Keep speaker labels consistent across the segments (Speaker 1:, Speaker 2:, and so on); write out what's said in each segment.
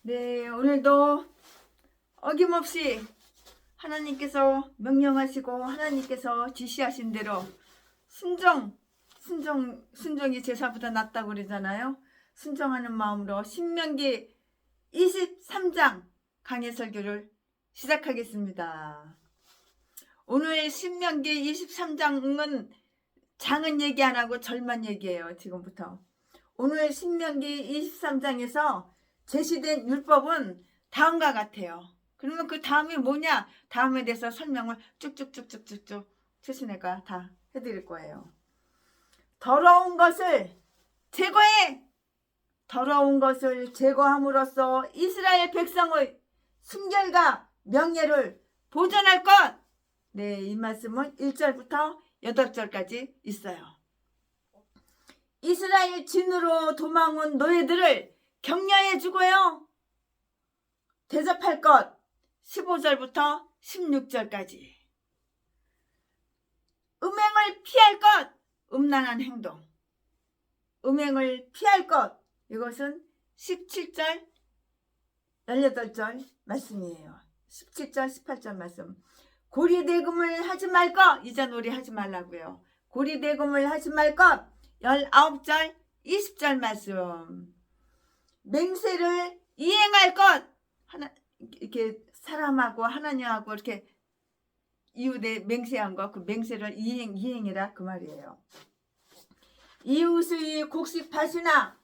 Speaker 1: 네, 오늘도 어김없이 하나님께서 명령하시고 하나님께서 지시하신 대로 순종이 제사보다 낫다고 그러잖아요. 순종하는 마음으로 신명기 23장 강해 설교를 시작하겠습니다. 오늘 신명기 23장은 장은 얘기 안 하고 절만 얘기해요. 지금부터. 오늘 신명기 23장에서 제시된 율법은 다음과 같아요. 그러면 그 다음이 뭐냐? 다음에 대해서 설명을 쭉쭉쭉쭉쭉쭉 최순애가 다 해드릴 거예요. 더러운 것을 제거해! 더러운 것을 제거함으로써 이스라엘 백성의 순결과 명예를 보존할 것! 네, 이 말씀은 1절부터 8절까지 있어요. 이스라엘 진으로 도망온 노예들을 격려해 주고요. 대접할 것 15절부터 16절까지. 음행을 피할 것, 음란한 행동. 음행을 피할 것, 이것은 17절, 18절 말씀이에요. 17절, 18절 말씀. 고리대금을 하지 말 것, 이자놀이 하지 말라고요. 고리대금을 하지 말 것, 19절, 20절 말씀. 맹세를 이행할 것, 이렇게 사람하고 하나님하고 이렇게 이웃에 맹세한 것, 그 맹세를 이행이라 그 말이에요. 이웃의 곡식 밭이나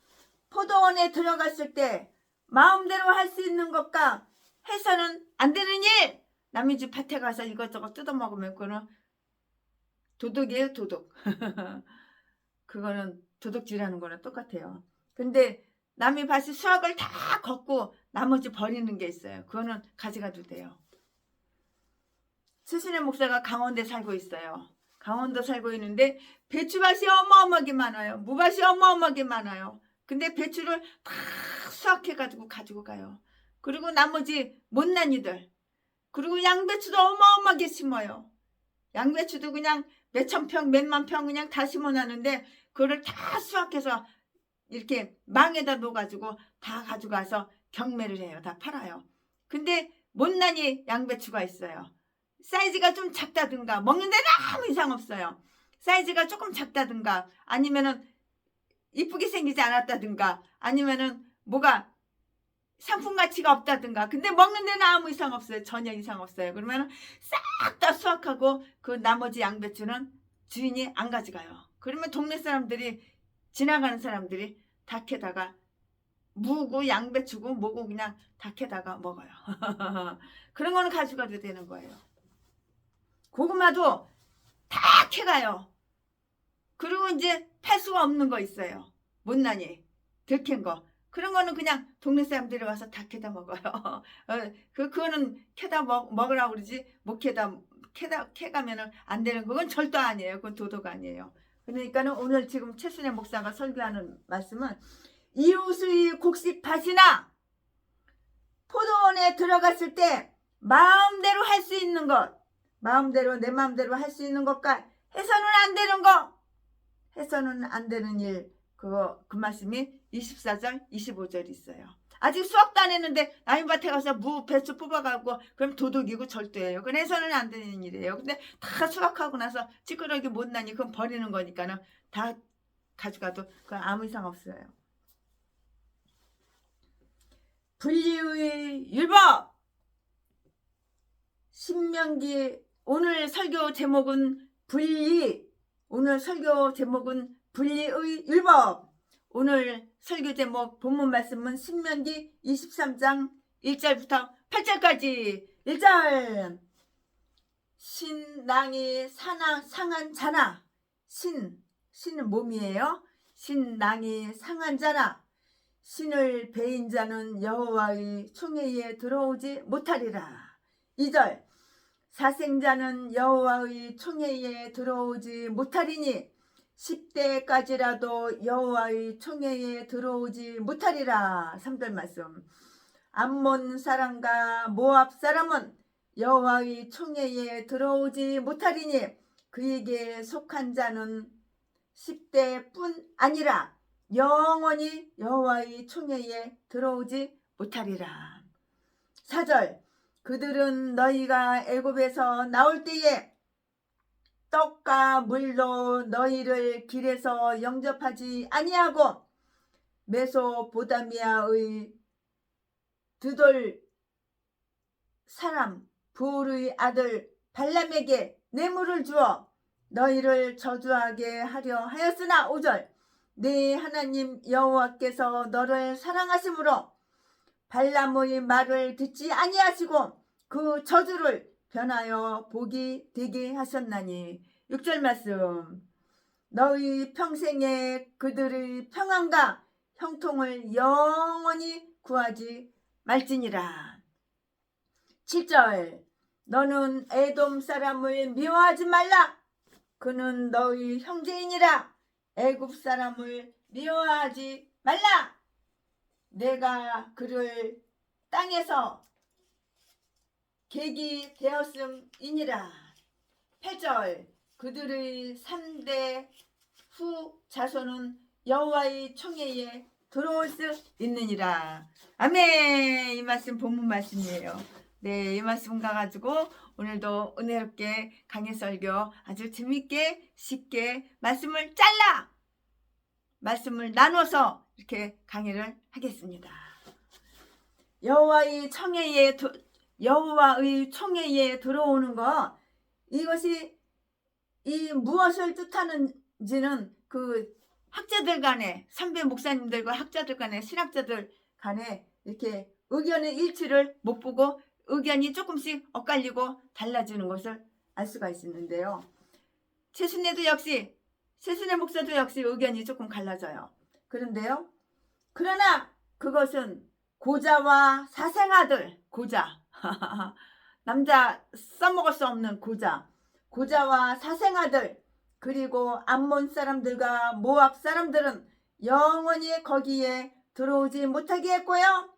Speaker 1: 포도원에 들어갔을 때 마음대로 할 수 있는 것과 해서는 안 되는 일. 남의 집 밭에 가서 이것저것 뜯어먹으면 그거는 도둑이에요, 도둑. 그거는 도둑질하는 거랑 똑같아요. 근데 남의 밭에 수확을 다 걷고 나머지 버리는 게 있어요. 그거는 가져가도 돼요. 최순애 목사가 강원도에 살고 있어요. 강원도 살고 있는데 배추밭이 어마어마하게 많아요. 무밭이 어마어마하게 많아요. 근데 배추를 다 수확해가지고 가지고 가요. 그리고 나머지 못난이들. 그리고 양배추도 어마어마하게 심어요. 양배추도 그냥 몇천 평, 몇만 평 그냥 다 심어놨는데 그거를 다 수확해서 이렇게 망에다 놓아가지고 다 가져가서 경매를 해요. 다 팔아요. 근데 못난이 양배추가 있어요. 사이즈가 좀 작다든가 먹는 데는 아무 이상 없어요. 사이즈가 조금 작다든가 아니면은 이쁘게 생기지 않았다든가 아니면은 뭐가 상품 가치가 없다든가 근데 먹는 데는 아무 이상 없어요. 전혀 이상 없어요. 그러면 싹 다 수확하고 그 나머지 양배추는 주인이 안 가져가요. 그러면 동네 사람들이 지나가는 사람들이 다 캐다가 무고 양배추고 뭐고 그냥 다 캐다가 먹어요. 그런 거는 가져가도 되는 거예요. 고구마도 다 캐가요. 그리고 이제 팔 수가 없는 거 있어요. 못난이 들캔 거. 그런 거는 그냥 동네 사람들이 와서 다 캐다 먹어요. 그거는 캐다 먹으라고 그러지 못 캐가면은 안 되는 그건 절도 아니에요. 그건 도덕 아니에요. 그러니까는 오늘 지금 최순애 목사가 설교하는 말씀은 이웃의 곡식 밭이나 포도원에 들어갔을 때 마음대로 할 수 있는 것, 마음대로 내 마음대로 할 수 있는 것과 해서는 안 되는 거, 해서는 안 되는 일, 그 말씀이 24절, 25절 있어요. 아직 수확도 안 했는데 남의 밭에 가서 무, 배추 뽑아가고 그럼 도둑이고 절도예요. 그건 해서는 안 되는 일이에요. 근데 다 수확하고 나서 찌끄러기 못나니 그건 버리는 거니까는 다 가져가도 그건 아무 이상 없어요. 분리의 율법 신명기 오늘 설교 제목은 분리. 오늘 설교 제목은 분리의 율법. 오늘 설교 제목 본문 말씀은 신명기 23장 1절부터 8절까지. 1절 신랑이 상한 자나 신은 몸이에요. 신랑이 상한 자나 신을 베인 자는 여호와의 총회에 들어오지 못하리라. 2절 사생자는 여호와의 총회에 들어오지 못하리니 10대까지라도 여호와의 총회에 들어오지 못하리라. 3절 말씀 암몬 사람과 모압 사람은 여호와의 총회에 들어오지 못하리니 그에게 속한 자는 10대뿐 아니라 영원히 여호와의 총회에 들어오지 못하리라. 4절 그들은 너희가 애굽에서 나올 때에 떡과 물로 너희를 길에서 영접하지 아니하고 메소보다미아의 드돌 사람 부울의 아들 발람에게 뇌물을 주어 너희를 저주하게 하려 하였으나 5절 네 하나님 여호와께서 너를 사랑하심으로 발람의 말을 듣지 아니하시고 그 저주를 변하여 복이 되게 하셨나니 6절 말씀 너희 평생에 그들의 평안과 형통을 영원히 구하지 말지니라. 7절 너는 에돔 사람을 미워하지 말라. 그는 너희 형제이니라. 애굽 사람을 미워하지 말라. 내가 그를 땅에서 객이 되었음이니라. 8절 그들의 3대 후 자손은 여호와의 총회에 들어올 수 있느니라. 아멘. 이 말씀 본문 말씀이에요. 네, 이 말씀 가가지고 오늘도 은혜롭게 강해설교 아주 재밌게 쉽게 말씀을 잘라 말씀을 나눠서 이렇게 강의를 하겠습니다. 여호와의 총회에 들어오는 것 이것이 이 무엇을 뜻하는지는 그 학자들 간에 선배 목사님들과 학자들 간에 신학자들 간에 이렇게 의견의 일치를 못 보고 의견이 조금씩 엇갈리고 달라지는 것을 알 수가 있는데요. 최순애 목사도 역시 의견이 조금 갈라져요. 그런데요. 그러나 그것은 고자와 사생아들, 고자 남자 써먹을 수 없는 고자와 사생아들 그리고 암몬 사람들과 모압 사람들은 영원히 거기에 들어오지 못하게 했고요.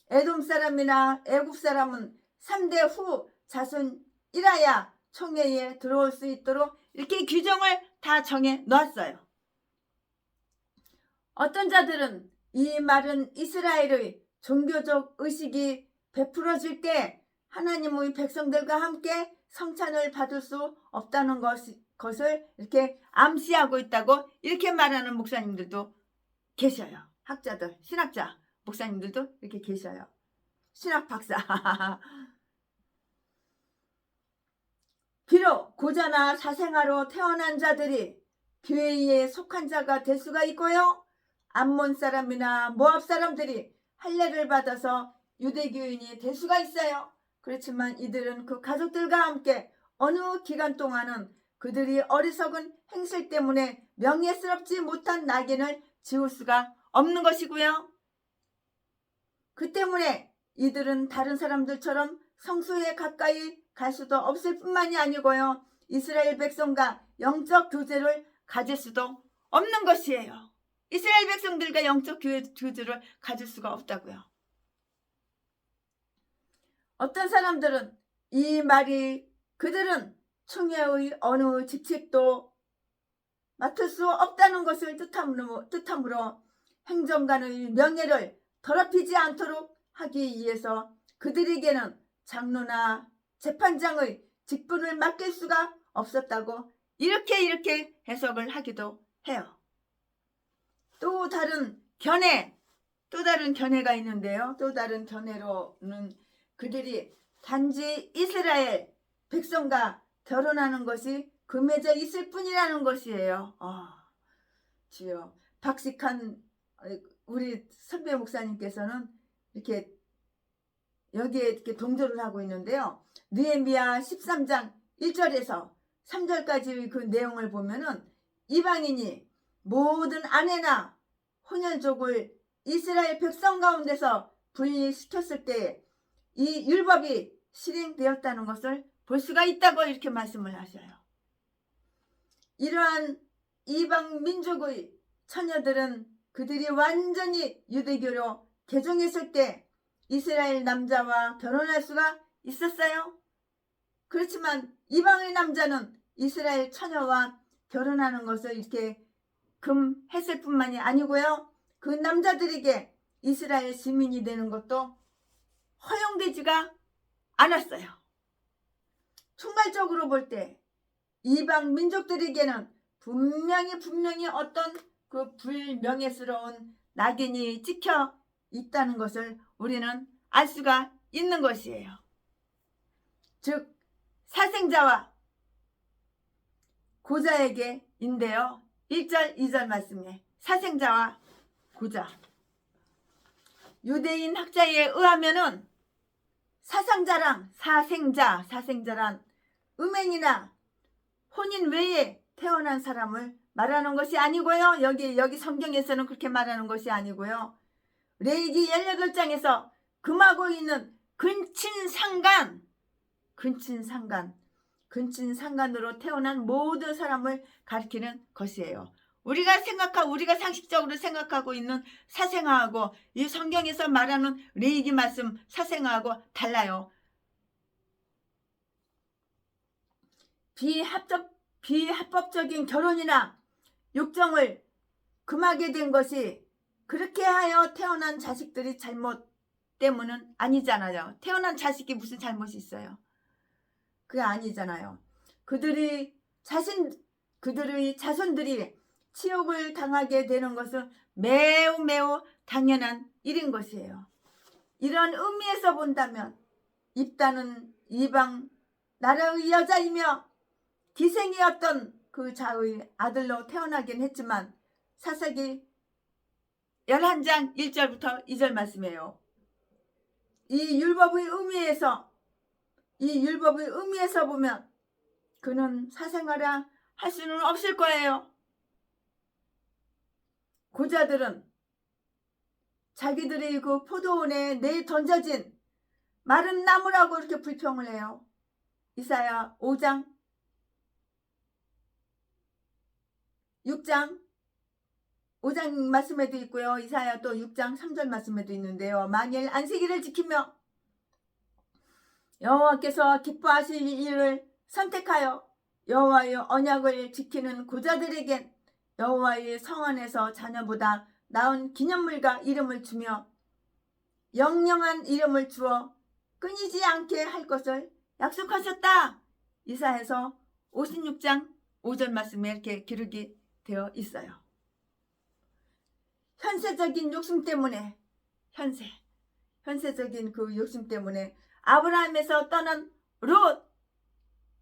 Speaker 1: 에돔 사람이나 애굽 사람은 3대 후 자손이라야 총회에 들어올 수 있도록 이렇게 규정을 다 정해 놓았어요. 어떤 자들은 이 말은 이스라엘의 종교적 의식이 베풀어질 때 하나님의 백성들과 함께 성찬을 받을 수 없다는 것을 이렇게 암시하고 있다고 이렇게 말하는 목사님들도 계셔요. 학자들, 신학자 목사님들도 이렇게 계셔요. 신학 박사. 비록 고자나 사생아로 태어난 자들이 교회에 속한 자가 될 수가 있고요. 암몬 사람이나 모압 사람들이 할례를 받아서 유대교인이 될 수가 있어요. 그렇지만 이들은 그 가족들과 함께 어느 기간 동안은 그들이 어리석은 행실 때문에 명예스럽지 못한 낙인을 지울 수가 없는 것이고요. 그 때문에 이들은 다른 사람들처럼 성소에 가까이 갈 수도 없을 뿐만이 아니고요. 이스라엘 백성과 영적 교제를 가질 수도 없는 것이에요. 이스라엘 백성들과 영적 교제를 가질 수가 없다고요. 어떤 사람들은 이 말이 그들은 총회의 어느 직책도 맡을 수 없다는 것을 뜻하므로 행정관의 명예를 더럽히지 않도록 하기 위해서 그들에게는 장로나 재판장의 직분을 맡길 수가 없었다고 이렇게 해석을 하기도 해요. 또 다른 견해가 있는데요. 또 다른 견해로는 그들이 단지 이스라엘 백성과 결혼하는 것이 금해져 있을 뿐이라는 것이에요. 주여. 박식한 우리 선배 목사님께서는 이렇게 여기에 이렇게 동조를 하고 있는데요. 느헤미야 13장 1절에서 3절까지 그 내용을 보면은 이방인이 모든 아내나 혼혈족을 이스라엘 백성 가운데서 분리시켰을 때 이 율법이 실행되었다는 것을 볼 수가 있다고 이렇게 말씀을 하셔요. 이러한 이방 민족의 처녀들은 그들이 완전히 유대교로 개종했을 때 이스라엘 남자와 결혼할 수가 있었어요. 그렇지만 이방의 남자는 이스라엘 처녀와 결혼하는 것을 이렇게 금했을 뿐만이 아니고요. 그 남자들에게 이스라엘 시민이 되는 것도 허용되지가 않았어요. 총괄적으로 볼 때 이방 민족들에게는 분명히 어떤 그 불명예스러운 낙인이 찍혀 있다는 것을 우리는 알 수가 있는 것이에요. 즉 사생자와 고자에게인데요. 1절 2절 말씀에 사생자와 고자. 유대인 학자에 의하면은 사생자란 음행이나 혼인 외에 태어난 사람을 말하는 것이 아니고요. 여기 성경에서는 그렇게 말하는 것이 아니고요. 레위기 18장에서 금하고 있는 근친상간으로 태어난 모든 사람을 가리키는 것이에요. 우리가 상식적으로 생각하고 있는 사생아하고 이 성경에서 말하는 레위기 말씀 사생아하고 달라요. 비합법적인 결혼이나 육정을 금하게 된 것이 그렇게 하여 태어난 자식들이 잘못 때문은 아니잖아요. 태어난 자식이 무슨 잘못이 있어요? 그게 아니잖아요. 그들의 자손들이 치욕을 당하게 되는 것은 매우 당연한 일인 것이에요. 이런 의미에서 본다면 입다는 이방 나라의 여자이며 기생이었던 그 자의 아들로 태어나긴 했지만 사사기 11장 1절부터 2절 말씀이에요. 이 율법의 의미에서 보면 그는 사생아라 할 수는 없을 거예요. 고자들은 자기들의 그 포도원에 내던져진 마른 나무라고 이렇게 불평을 해요. 이사야 5장 6장 말씀에도 있고요. 이사야 또 6장 3절 말씀에도 있는데요. 만일 안식일을 지키며 여호와께서 기뻐하실 일을 선택하여 여호와의 언약을 지키는 고자들에겐 여호와의 성 안에서 자녀보다 나은 기념물과 이름을 주며 영영한 이름을 주어 끊이지 않게 할 것을 약속하셨다. 이사야서 56장 5절 말씀에 이렇게 기록이 되어 있어요. 현세적인 욕심 때문에 현세적인 그 욕심 때문에 아브라함에서 떠난 롯,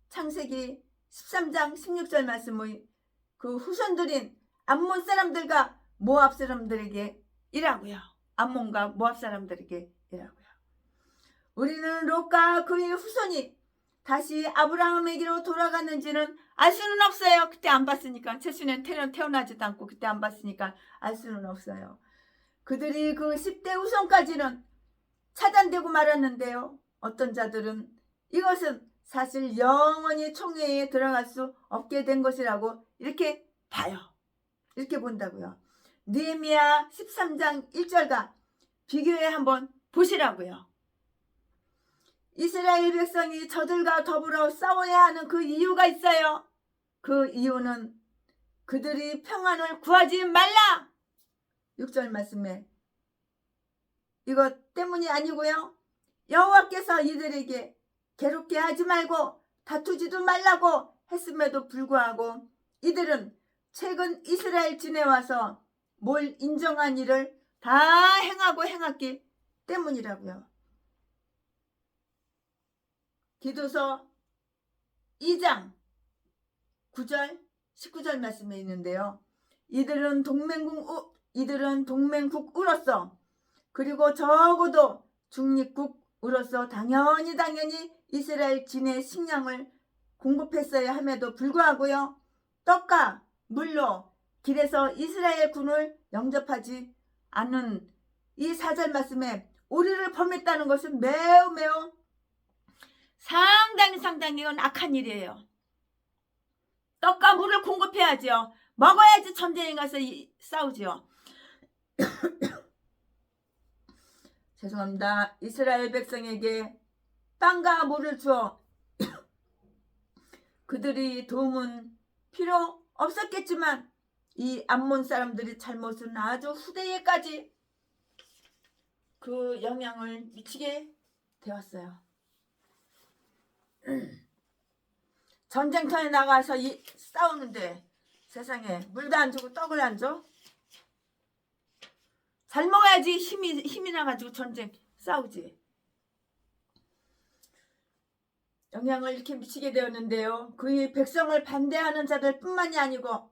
Speaker 1: 창세기 13장 16절 말씀의 그 후손들인 암몬 사람들과 모압 사람들에게 이라고요. 암몬과 모압 사람들에게 이라고요. 우리는 롯과 그의 후손이 다시 아브라함에게로 돌아갔는지는 알 수는 없어요. 그때 안 봤으니까. 최순현 태어나지도 않고 그때 안 봤으니까 알 수는 없어요. 그들이 그 10대 후손까지는 차단되고 말았는데요. 어떤 자들은 이것은 사실 영원히 총회에 들어갈 수 없게 된 것이라고 이렇게 봐요. 이렇게 본다고요. 느헤미야 13장 1절과 비교해 한번 보시라고요. 이스라엘 백성이 저들과 더불어 싸워야 하는 그 이유가 있어요. 그 이유는 그들이 평안을 구하지 말라. 6절 말씀에 이것 때문이 아니고요. 여호와께서 이들에게 괴롭게 하지 말고 다투지도 말라고 했음에도 불구하고 이들은 최근 이스라엘 지내와서 뭘 인정한 일을 다 행했기 때문이라고요. 디도서 2장 9절 19절 말씀에 있는데요. 이들은 동맹국으로서 그리고 적어도 중립국으로서 당연히 이스라엘 진의 식량을 공급했어야 함에도 불구하고요. 떡과 물로 길에서 이스라엘 군을 영접하지 않은 이 4절 말씀에 오리를 범했다는 것은 매우 상당히 이건 악한 일이에요. 떡과 물을 공급해야죠. 먹어야지 전쟁에 가서 싸우죠. 죄송합니다. 이스라엘 백성에게 빵과 물을 주어 그들이 도움은 필요 없었겠지만 이 암몬 사람들의 잘못은 아주 후대에까지 그 영향을 미치게 되었어요. 전쟁터에 나가서 싸우는데 세상에 물도 안 주고 떡을 안 줘? 잘 먹어야지 힘이 나가지고 전쟁 싸우지. 영향을 이렇게 미치게 되었는데요. 그의 백성을 반대하는 자들 뿐만이 아니고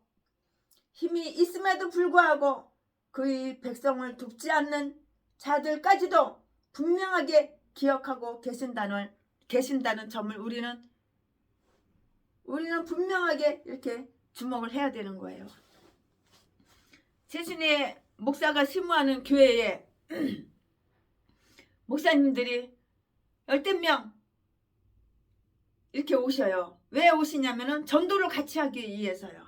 Speaker 1: 힘이 있음에도 불구하고 그의 백성을 돕지 않는 자들까지도 분명하게 기억하고 계신다는 점을 우리는 분명하게 이렇게 주목을 해야 되는 거예요. 최순희 목사가 심무하는 교회에 목사님들이 10명 이렇게 오셔요. 왜 오시냐면은 전도를 같이 하기 위해서요.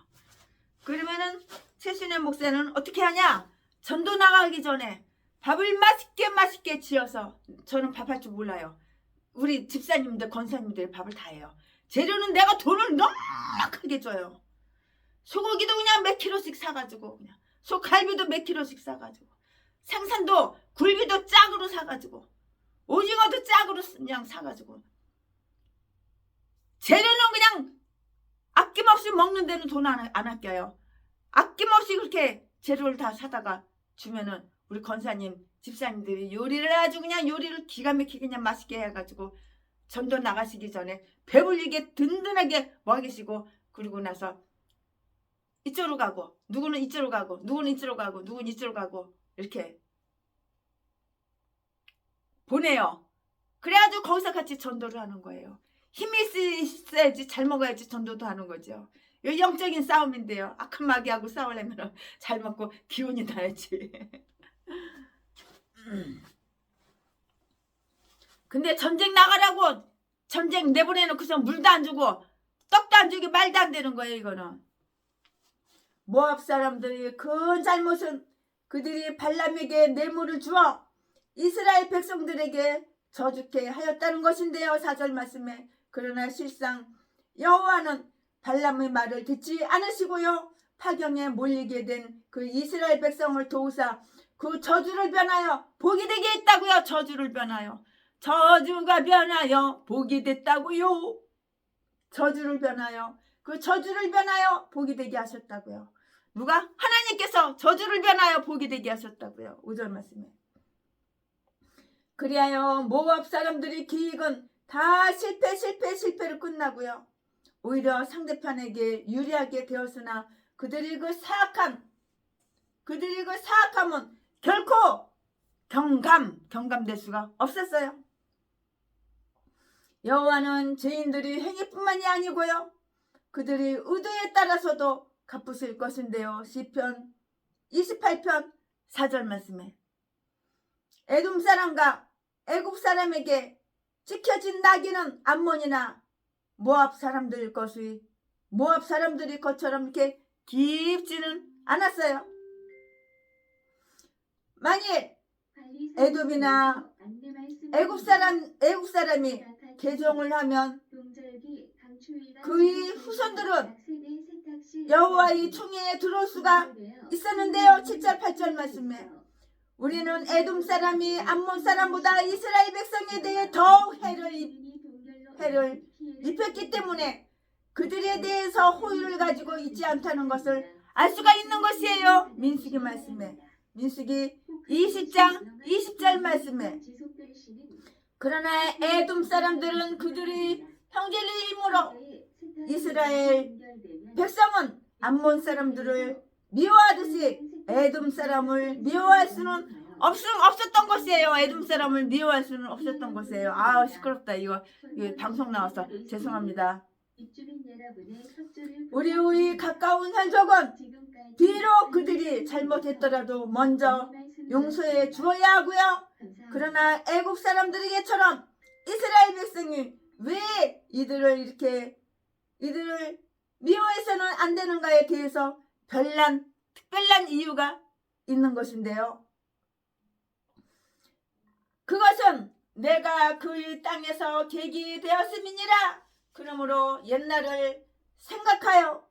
Speaker 1: 그러면은 최순희 목사는 어떻게 하냐? 전도 나가기 전에 밥을 맛있게 지어서, 저는 밥할 줄 몰라요. 우리 집사님들 권사님들이 밥을 다 해요. 재료는 내가 돈을 넉넉하게 줘요. 소고기도 그냥 몇 킬로씩 사가지고, 그냥 소갈비도 몇 킬로씩 사가지고, 생선도 굴비도 짝으로 사가지고, 오징어도 짝으로 그냥 사가지고, 재료는 그냥 아낌없이 먹는 데는 돈 안 아껴요. 아낌없이 그렇게 재료를 다 사다가 주면은 우리 권사님, 집사님들이 요리를 아주 그냥 요리를 기가 막히게 그냥 맛있게 해가지고 전도 나가시기 전에 배불리게 든든하게 먹이시고, 그리고 나서 이쪽으로 가고, 누구는 이쪽으로 가고, 누구는 이쪽으로 가고, 누구는 이쪽으로 가고, 이렇게 보내요. 그래가지고 거기서 같이 전도를 하는 거예요. 힘이 있어야지, 잘 먹어야지 전도도 하는 거죠. 이 영적인 싸움인데요. 악한 마귀하고 싸우려면 잘 먹고 기운이 나야지. 근데 전쟁 나가라고 전쟁 내보내놓고서 물도 안 주고 떡도 안 주게 말도 안 되는 거예요. 이거는 모압 사람들이 큰 잘못은 그들이 발람에게 뇌물을 주어 이스라엘 백성들에게 저주케 하였다는 것인데요. 4절 말씀에, 그러나 실상 여호와는 발람의 말을 듣지 않으시고요, 파경에 몰리게 된 그 이스라엘 백성을 도우사 그 저주를 변하여 복이 되게 했다고요. 저주를 변하여, 저주가 변하여 복이 됐다고요. 저주를 변하여, 그 저주를 변하여 복이 되게 하셨다고요. 누가? 하나님께서 저주를 변하여 복이 되게 하셨다고요. 5절 말씀에. 그리하여 모압 사람들의 기획은 다 실패로 끝나고요. 오히려 상대편에게 유리하게 되었으나 그들이 그 사악함은 결코 경감될 수가 없었어요. 여호와는 죄인들의 행위뿐만이 아니고요, 그들이 의도에 따라서도 갚으실 것인데요. 시편 28편 4절 말씀에, 에돔 사람과 애굽 사람에게 찍혀진 나귀는 암몬이나 모압 사람들이 것처럼 이렇게 깊지는 않았어요. 만일 에돔이나 애굽 사람이 개종을 하면 그의 후손들은 여호와의 총회에 들어올 수가 있었는데요. 7절 8절 말씀에, 우리는 에돔 사람이 암몬 사람보다 이스라엘 백성에 대해 더 해를 입혔기 때문에 그들에 대해서 호의를 가지고 있지 않다는 것을 알 수가 있는 것이에요. 민수기 말씀에, 민수기 20장 20절 말씀에, 그러나 에돔 사람들은 그들의 형제의 힘으로 이스라엘 백성은 암몬 사람들을 미워하듯이 에돔 사람을 미워할 수는 없었던 것이에요. 에돔 사람을 미워할 수는 없었던 것이에요. 아, 시끄럽다. 이거 방송 나와서 죄송합니다. 우리의 가까운 혈족은 비록 그들이 잘못했더라도 먼저 용서해 주어야 하고요. 그러나 애국 사람들에게처럼 이스라엘 백성이 왜 이들을 미워해서는 안 되는가에 대해서 특별한 이유가 있는 것인데요. 그것은 내가 그의 땅에서 객이 되었음이니라. 그러므로 옛날을 생각하여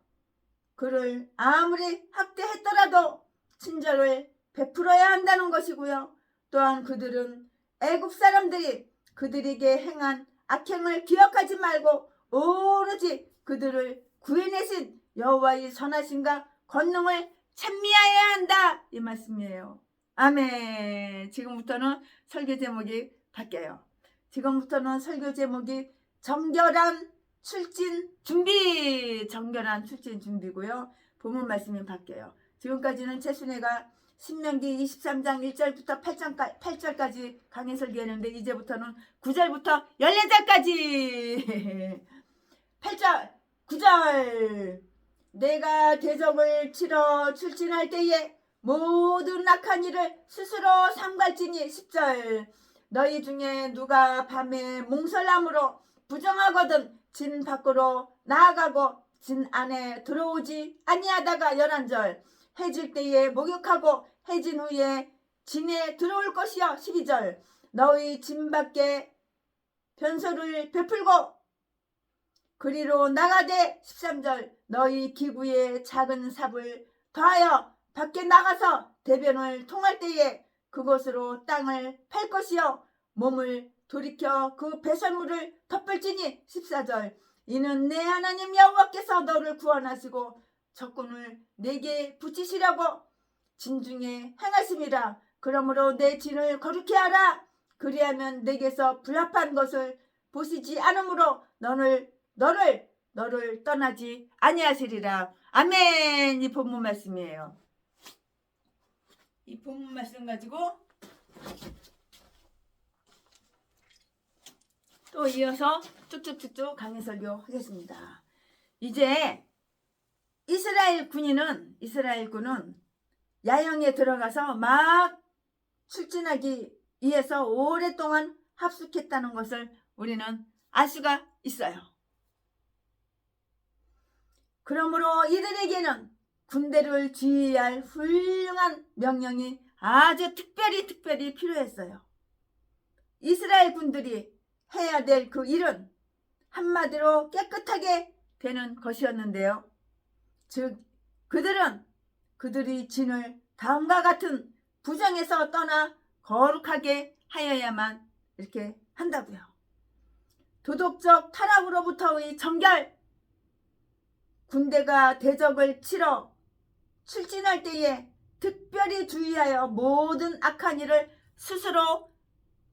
Speaker 1: 그를 아무리 학대했더라도 친절을 베풀어야 한다는 것이고요. 또한 그들은 애굽 사람들이 그들에게 행한 악행을 기억하지 말고 오로지 그들을 구해내신 여호와의 선하심과 권능을 찬미하여야 한다, 이 말씀이에요. 아멘. 지금부터는 설교 제목이 바뀌어요. 지금부터는 설교 제목이 정결한 출진 준비, 정결한 출진 준비고요. 본문 말씀이 바뀌어요. 지금까지는 최순애가 신명기 23장 1절부터 8절까지 강해 설교했는데 이제부터는 9절부터 14절까지 8절 9절 내가 대적을 치러 출진할 때에 모든 악한 일을 스스로 삼갈지니 10절 너희 중에 누가 밤에 몽설남으로 부정하거든 진 밖으로 나아가고 진 안에 들어오지 아니하다가 11절 해질 때에 목욕하고 해진 후에 진에 들어올 것이여 12절 너희 진 밖에 변소를 베풀고 그리로 나가되 13절 너희 기구에 작은 삽을 더하여 밖에 나가서 대변을 통할 때에 그곳으로 땅을 팔 것이요 몸을 돌이켜 그 배설물을 덮을지니 14절 이는 내 하나님 여호와께서 너를 구원하시고 적군을 내게 붙이시려고 진중에 행하심이라. 그러므로 내 진을 거룩히 하라. 그리하면 내게서 불합한 것을 보시지 않으므로 너를 떠나지 아니하시리라. 아멘. 이 본문 말씀이에요. 이 본문 말씀 가지고 또 이어서 쭉쭉쭉쭉 강해 설교하겠습니다. 이제 이스라엘 군은 야영에 들어가서 막 출진하기 위해서 오랫동안 합숙했다는 것을 우리는 알 수가 있어요. 그러므로 이들에게는 군대를 지휘해야 할 훌륭한 명령이 아주 특별히 필요했어요. 이스라엘 군들이 해야 될 그 일은 한마디로 깨끗하게 되는 것이었는데요. 즉 그들이 진을 다음과 같은 부정에서 떠나 거룩하게 하여야만 이렇게 한다고요. 도덕적 타락으로부터의 정결, 군대가 대적을 치러 출진할 때에 특별히 주의하여 모든 악한 일을 스스로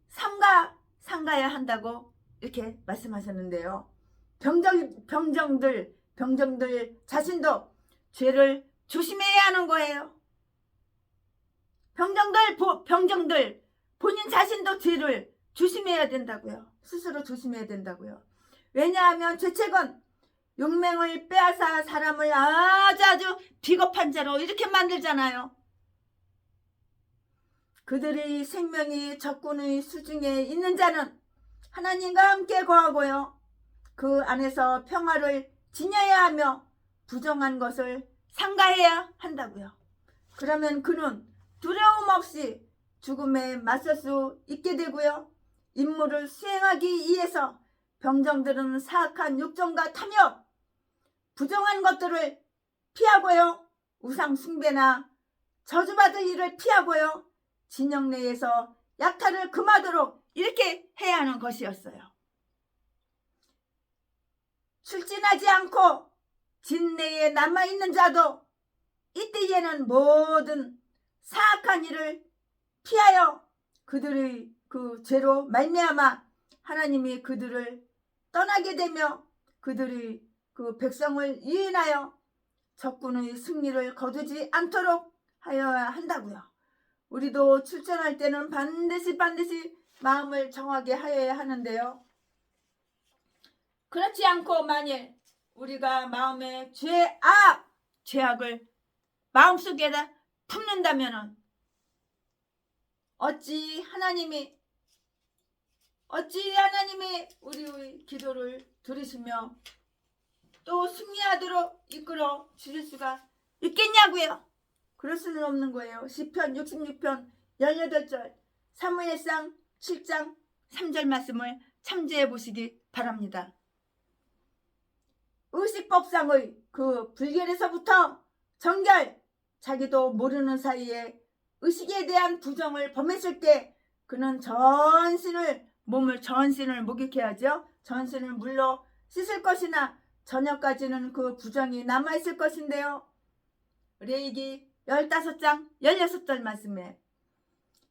Speaker 1: 삼가야 한다고 이렇게 말씀하셨는데요. 병정들 자신도 죄를 조심해야 하는 거예요. 병정들 본인 자신도 죄를 조심해야 된다고요. 스스로 조심해야 된다고요. 왜냐하면 죄책은 용맹을 빼앗아 사람을 아주 비겁한 자로 이렇게 만들잖아요. 그들의 생명이 적군의 수중에 있는 자는 하나님과 함께 거하고요. 그 안에서 평화를 지녀야 하며 부정한 것을 삼가해야 한다고요. 그러면 그는 두려움 없이 죽음에 맞설 수 있게 되고요. 임무를 수행하기 위해서 병정들은 사악한 욕정과 탐욕, 부정한 것들을 피하고요. 우상 숭배나 저주받을 일을 피하고요. 진영 내에서 약탈을 금하도록 이렇게 해야 하는 것이었어요. 출진하지 않고 진 내에 남아있는 자도 이때에는 모든 사악한 일을 피하여 그들의 그 죄로 말미암아 하나님이 그들을 떠나게 되며 그들의 그 백성을 유인하여 적군의 승리를 거두지 않도록 하여야 한다고요. 우리도 출전할 때는 반드시 마음을 정하게 하여야 하는데요. 그렇지 않고 만일 우리가 마음에 죄악을 마음속에다 품는다면 어찌 하나님이 우리의 기도를 들으시며 또 승리하도록 이끌어 주실 수가 있겠냐고요. 그럴 수는 없는 거예요. 시편 66편 18절 사무엘상 7장 3절 말씀을 참조해 보시기 바랍니다. 의식법상의 그 불결에서부터 정결, 자기도 모르는 사이에 의식에 대한 부정을 범했을 때 그는 몸을 전신을 목욕해야죠. 전신을 물로 씻을 것이나 저녁까지는 그 부정이 남아있을 것인데요. 레위기 15장 16절 말씀에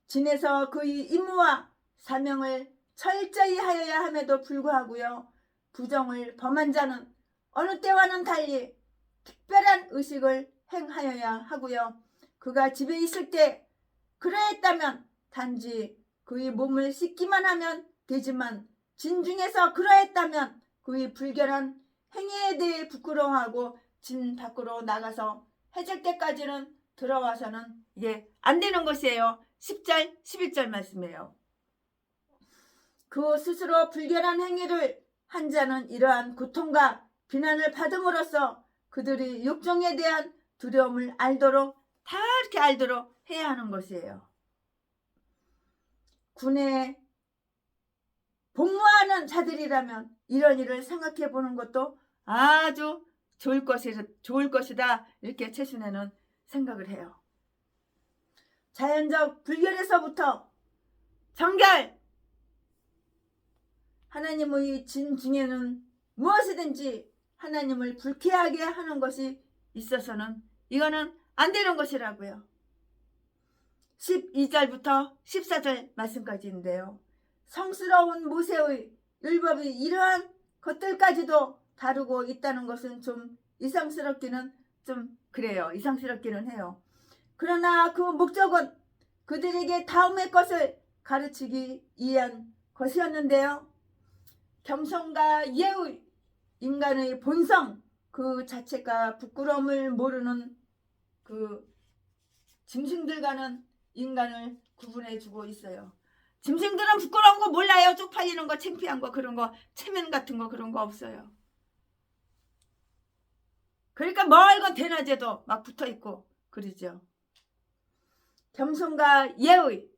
Speaker 1: 진에서 그의 임무와 사명을 철저히 하여야 함에도 불구하고요, 부정을 범한 자는 어느 때와는 달리 특별한 의식을 행하여야 하고요, 그가 집에 있을 때 그러했다면 단지 그의 몸을 씻기만 하면 되지만 진중에서 그러했다면 그의 불결한 행위에 대해 부끄러워하고 진 밖으로 나가서 해질 때까지는 들어와서는 이게 안 되는 것이에요. 10절 11절 말씀이에요. 그 스스로 불결한 행위를 한 자는 이러한 고통과 비난을 받음으로써 그들이 육종에 대한 두려움을 다 이렇게 알도록 해야 하는 것이에요. 군에 복무하는 자들이라면 이런 일을 생각해 보는 것도 아주 좋을 것이다 이렇게 최순애는 생각을 해요. 자연적 불결에서부터 정결, 하나님의 진 중에는 무엇이든지 하나님을 불쾌하게 하는 것이 있어서는 이거는 안 되는 것이라고요. 12절부터 14절 말씀까지인데요. 성스러운 모세의 율법이 이러한 것들까지도 다루고 있다는 것은 좀 이상스럽기는 해요. 그러나 그 목적은 그들에게 다음의 것을 가르치기 위한 것이었는데요. 겸손과 예의, 인간의 본성 그 자체가 부끄러움을 모르는 그 짐승들과는 인간을 구분해주고 있어요. 짐승들은 부끄러운 거 몰라요. 쪽팔리는 거, 창피한 거, 그런 거, 체면 같은 거 그런 거 없어요. 그러니까 멀건 대낮에도 막 붙어있고 그러죠. 겸손과 예의,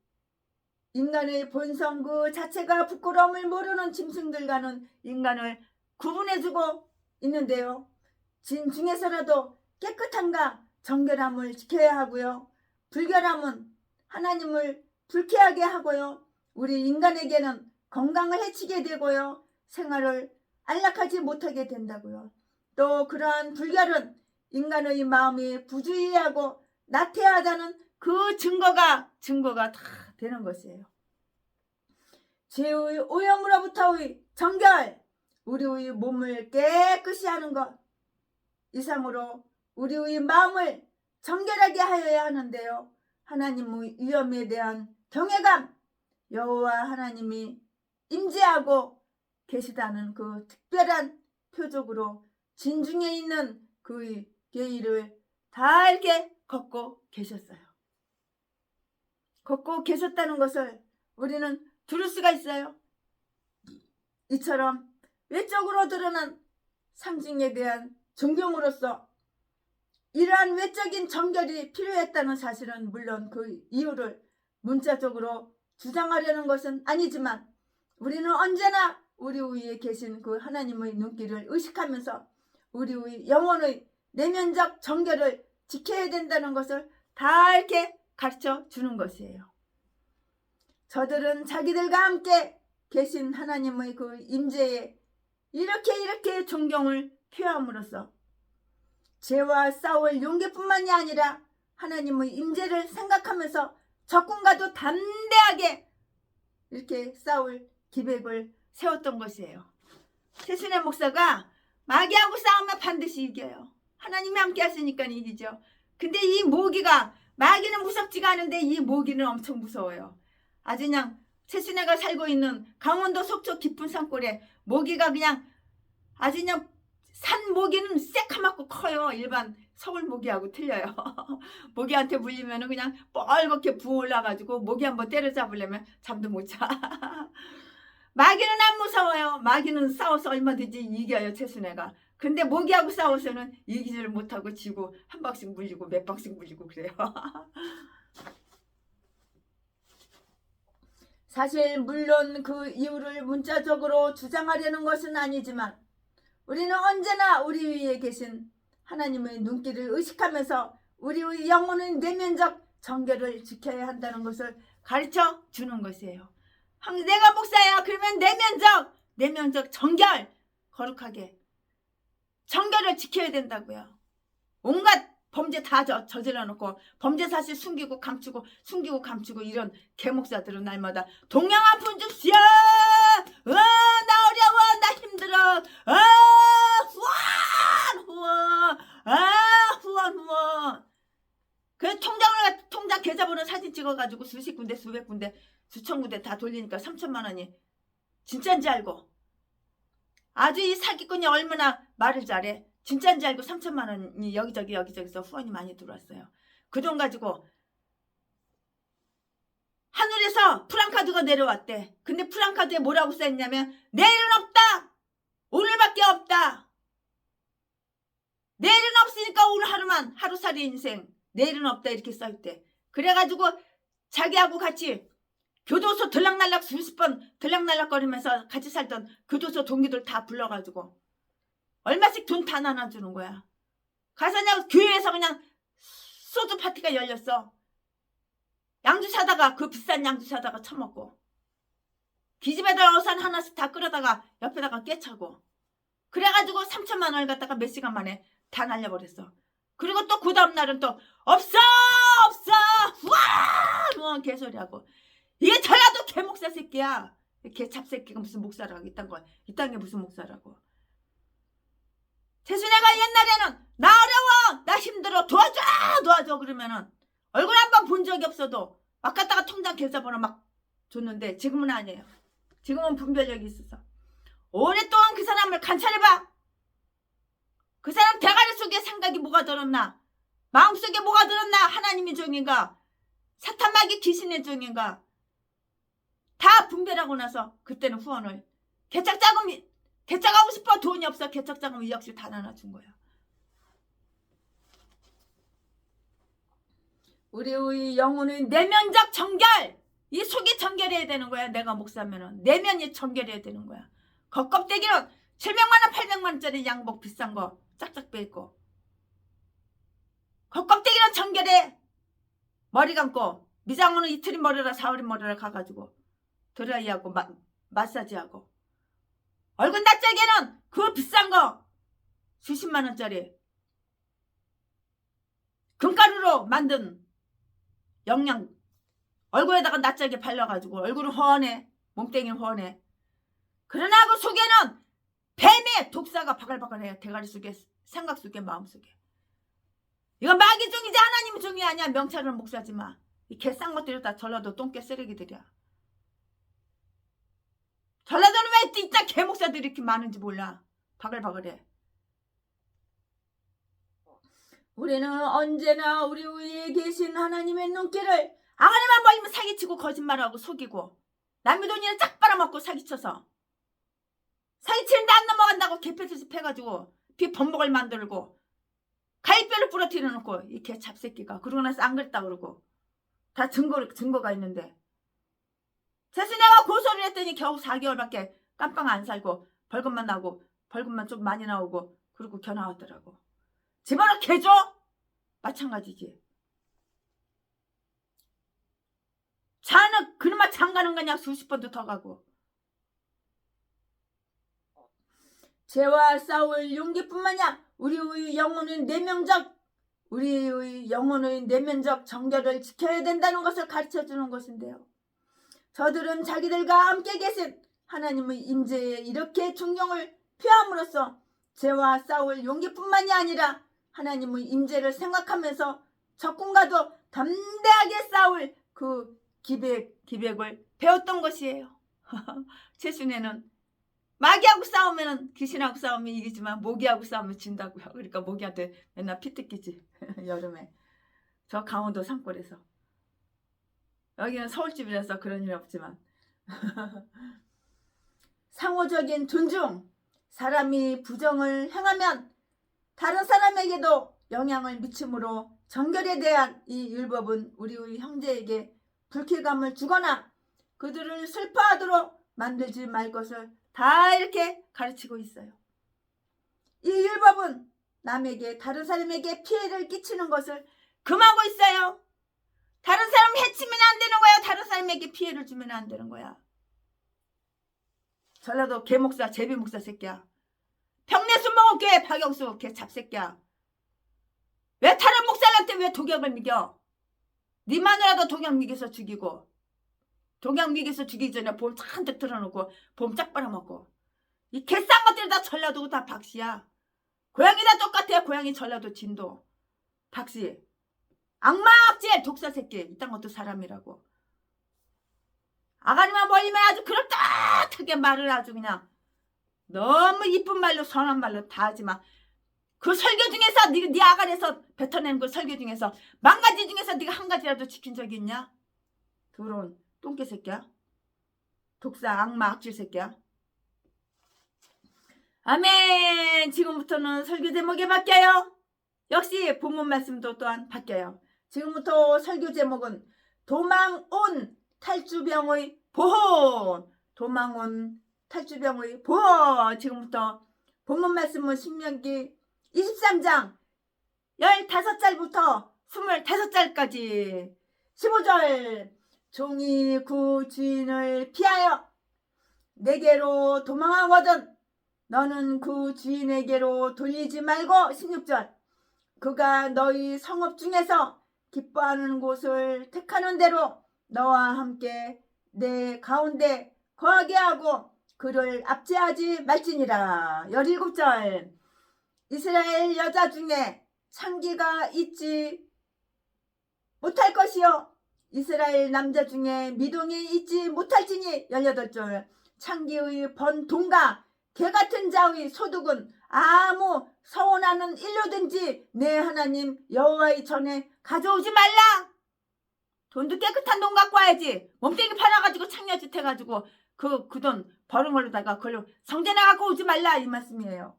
Speaker 1: 인간의 본성 그 자체가 부끄러움을 모르는 짐승들과는 인간을 구분해주고 있는데요. 진 중에서라도 깨끗함과 정결함을 지켜야 하고요. 불결함은 하나님을 불쾌하게 하고요. 우리 인간에게는 건강을 해치게 되고요. 생활을 안락하지 못하게 된다고요. 또 그러한 불결은 인간의 마음이 부주의하고 나태하다는 그 증거가 다 되는 것이에요. 죄의 오염으로부터의 정결, 우리의 몸을 깨끗이 하는 것 이상으로 우리의 마음을 정결하게 하여야 하는데요. 하나님의 위엄에 대한 경외감, 여호와 하나님이 임재하고 계시다는 그 특별한 표적으로 진중에 있는 그의 계의를 다 이렇게 걷고 계셨어요. 걷고 계셨다는 것을 우리는 들을 수가 있어요. 이처럼 외적으로 드러난 상징에 대한 존경으로서 이러한 외적인 정결이 필요했다는 사실은 물론 그 이유를 문자적으로 주장하려는 것은 아니지만 우리는 언제나 우리 위에 계신 그 하나님의 눈길을 의식하면서 우리의 영혼의 내면적 정결을 지켜야 된다는 것을 다 이렇게 가르쳐 주는 것이에요. 저들은 자기들과 함께 계신 하나님의 그 임재에 이렇게 존경을 표함으로써 죄와 싸울 용기뿐만이 아니라 하나님의 임재를 생각하면서 적군과도 담대하게 이렇게 싸울 기백을 세웠던 것이에요. 최순애 목사가 마귀하고 싸우면 반드시 이겨요. 하나님이 함께 하시니까 이기죠. 근데 이 모기가, 마귀는 무섭지가 않은데 이 모기는 엄청 무서워요. 아주 그냥 최순애가 살고 있는 강원도 속초 깊은 산골에 모기가 그냥 아주 그냥 산 모기는 새카맣고 커요. 일반 서울 모기하고 틀려요. 모기한테 물리면 그냥 뻘겋게 부어올라가지고 모기 한번 때려잡으려면 잠도 못 자. 마귀는 안 무서워요. 마귀는 싸워서 얼마든지 이겨요, 최순애가. 근데 모기하고 싸워서는 이기지를 못하고 지고 한 방씩 물리고 몇 방씩 물리고 그래요. 사실 물론 그 이유를 문자적으로 주장하려는 것은 아니지만 우리는 언제나 우리 위에 계신 하나님의 눈길을 의식하면서 우리의 영혼의 내면적 정결을 지켜야 한다는 것을 가르쳐 주는 것이에요. 내가 목사야 그러면 내면적 정결, 거룩하게 정결을 지켜야 된다고요. 온갖 범죄 다 저질러 놓고 범죄 사실 숨기고 감추고 이런 개목사들은 날마다 동양한 분죽시여 나 어려워 나 힘들어 후원 그래서 통장 계좌번호 사진 찍어가지고 수십 군데 수백 군데 수천 군데 다 돌리니까 3천만 원이 진짜인지 알고 아주 이 사기꾼이 얼마나 말을 잘해. 진짜인지 알고 3천만 원이 여기저기서 후원이 많이 들어왔어요. 그 돈 가지고 하늘에서 프랑카드가 내려왔대. 근데 프랑카드에 뭐라고 써있냐면 내일은 없다. 오늘밖에 없다. 내일은 없으니까 오늘 하루살이 인생. 내일은 없다 이렇게 써있대. 그래가지고 자기하고 같이 교도소 들락날락 수십 번 들락날락거리면서 같이 살던 교도소 동기들 다 불러가지고 얼마씩 돈 다 나눠주는 거야. 가서 그냥 교회에서 그냥 소주 파티가 열렸어. 양주 사다가 그 비싼 양주 사다가 처먹고 기집애들 어산 하나씩 다 끌어다가 옆에다가 깨차고 그래가지고 3천만 원을 갖다가 몇 시간 만에 다 날려버렸어. 그리고 또 그 다음날은 또 없어 우와 개소리하고 이게 전라도 개목사 새끼야. 개찹새끼가 무슨 목사라고 이딴 게 무슨 목사라고. 태순애가 옛날에는 나 어려워 나 힘들어 도와줘 그러면은 얼굴 한번 본 적이 없어도 막 갖다가 통장 계좌번호 막 줬는데 지금은 아니에요. 지금은 분별력이 있어서 오랫동안 그 사람을 관찰해봐. 그 사람 대가리 속에 생각이 뭐가 들었나, 마음속에 뭐가 들었나, 하나님의 종인가 사탄마귀 귀신의 종인가 다 분별하고 나서 그때는 후원을 개척하고 싶어. 돈이 없어. 개척자금 역시 다 나눠준 거야. 우리 영혼의 내면적 정결, 이 속이 정결해야 되는 거야. 내가 목사면은 내면이 정결해야 되는 거야. 겉껍데기는 700만 원 800만 원짜리 양복 비싼 거 짝짝 빼입고 겉껍데기는 정결해. 머리 감고 미장원은 이틀이 머리라 사흘이 머리라 가가지고 드라이하고 마사지하고 얼굴 낯짝에는 그 비싼 거 수십만 원짜리 금가루로 만든 영양 얼굴에다가 낯짝에 발라가지고 얼굴은 훤해. 몸뚱이는 훤해. 그러나 그 속에는 뱀의 독사가 바글바글해요. 대가리 속에 생각 속에 마음 속에. 이건 마귀 종이지 하나님 종이 아니야. 명찰은 목사지 마. 이 개싼 것들이 다 전라도 똥개 쓰레기들이야. 전라도는 왜 이따 개목사들이 이렇게 많은지 몰라. 바글바글해. 우리는 언제나 우리 위에 계신 하나님의 눈길을 아가리만 벌리면 사기치고 거짓말하고 속이고 남의 돈이나 쫙 빨아먹고 사기쳐서 사기치는데 안 넘어간다고 개패듯이 해가지고 비 범벅을 만들고 가위뼈를 부러뜨려 놓고 이 개 잡새끼가 그러고 나서 안 그랬다 그러고 다 증거가 있는데 사실 내가 고소를 했더니 겨우 4개월밖에 깜빵 안 살고 벌금만 나고 벌금만 좀 많이 나오고 그리고 견 나왔더라고. 집어넣어 개줘? 마찬가지지. 자는 그놈아 장가는 거냐 수십 번도 더 가고. 죄와 싸울 용기뿐만이야 우리의 영혼의 내면적 정결을 지켜야 된다는 것을 가르쳐주는 것인데요. 저들은 자기들과 함께 계신 하나님의 임재에 이렇게 존경을 표함으로써 죄와 싸울 용기뿐만이 아니라 하나님의 임재를 생각하면서 적군과도 담대하게 싸울 그 기백을 배웠던 것이에요. 최순애는 마귀하고 싸우면 귀신하고 싸우면 이기지만 모기하고 싸우면 진다고요. 그러니까 모기한테 맨날 피 뜯기지. 여름에 저 강원도 산골에서. 여기는 서울집이라서 그런 일 없지만 상호적인 존중. 사람이 부정을 행하면 다른 사람에게도 영향을 미치므로 정결에 대한 이 율법은 우리 형제에게 불쾌감을 주거나 그들을 슬퍼하도록 만들지 말 것을 다 이렇게 가르치고 있어요. 이 율법은 남에게 다른 사람에게 피해를 끼치는 것을 금하고 있어요. 다른 사람 해치면 안 되는 거야. 다른 사람에게 피해를 주면 안 되는 거야. 전라도 개목사 제비목사 새끼야. 평내수 먹을게 박영수 개 잡새끼야. 왜 다른 목사한테 왜 독약을 미겨? 네 마누라도 독약 미겨서 죽이고, 독약 미겨서 죽이기 전에 봄 잔뜩 틀어놓고 봄 짝 빨아먹고, 이 개싼 것들이 다 전라도고 다 박씨야. 고양이 다 똑같아. 고양이 전라도 진도 박씨. 악마악질 독사 새끼. 이딴 것도 사람이라고. 아가리만 멀리면 아주 그럴듯하게 말을 아주 그냥 너무 이쁜 말로 선한 말로 다 하지만 그 설교 중에서 네 아가리에서 뱉어낸 그 설교 중에서 10,000가지 중에서 네가 한 가지라도 지킨 적이 있냐? 더러운 똥개 새끼야. 독사 악마 악질 새끼야. 아멘. 지금부터는 설교 제목이 바뀌어요. 역시 본문 말씀도 또한 바뀌어요. 지금부터 설교 제목은 도망온 탈주병의 보호. 도망온 탈주병의 보호. 지금부터 본문 말씀은 신명기 23장 15절부터 25절까지 15절. 종이 그 주인을 피하여 내게로 도망하거든 너는 그 주인에게로 돌리지 말고 16절. 그가 너희 성읍 중에서 기뻐하는 곳을 택하는 대로 너와 함께 내 가운데 거하게 하고 그를 압제하지 말지니라. 17절. 이스라엘 여자 중에 창기가 있지 못할 것이요 이스라엘 남자 중에 미동이 있지 못할지니. 18절. 창기의 번동과 개같은 자의 소득은 아무 서원하는 일로든지 내 하나님 여호와의 전에 가져오지 말라. 돈도 깨끗한 돈 갖고 와야지. 몸뚱이 팔아가지고 창녀짓 해가지고 그 돈 버는 걸로다가 그걸로 성전에 갖고 오지 말라 이 말씀이에요.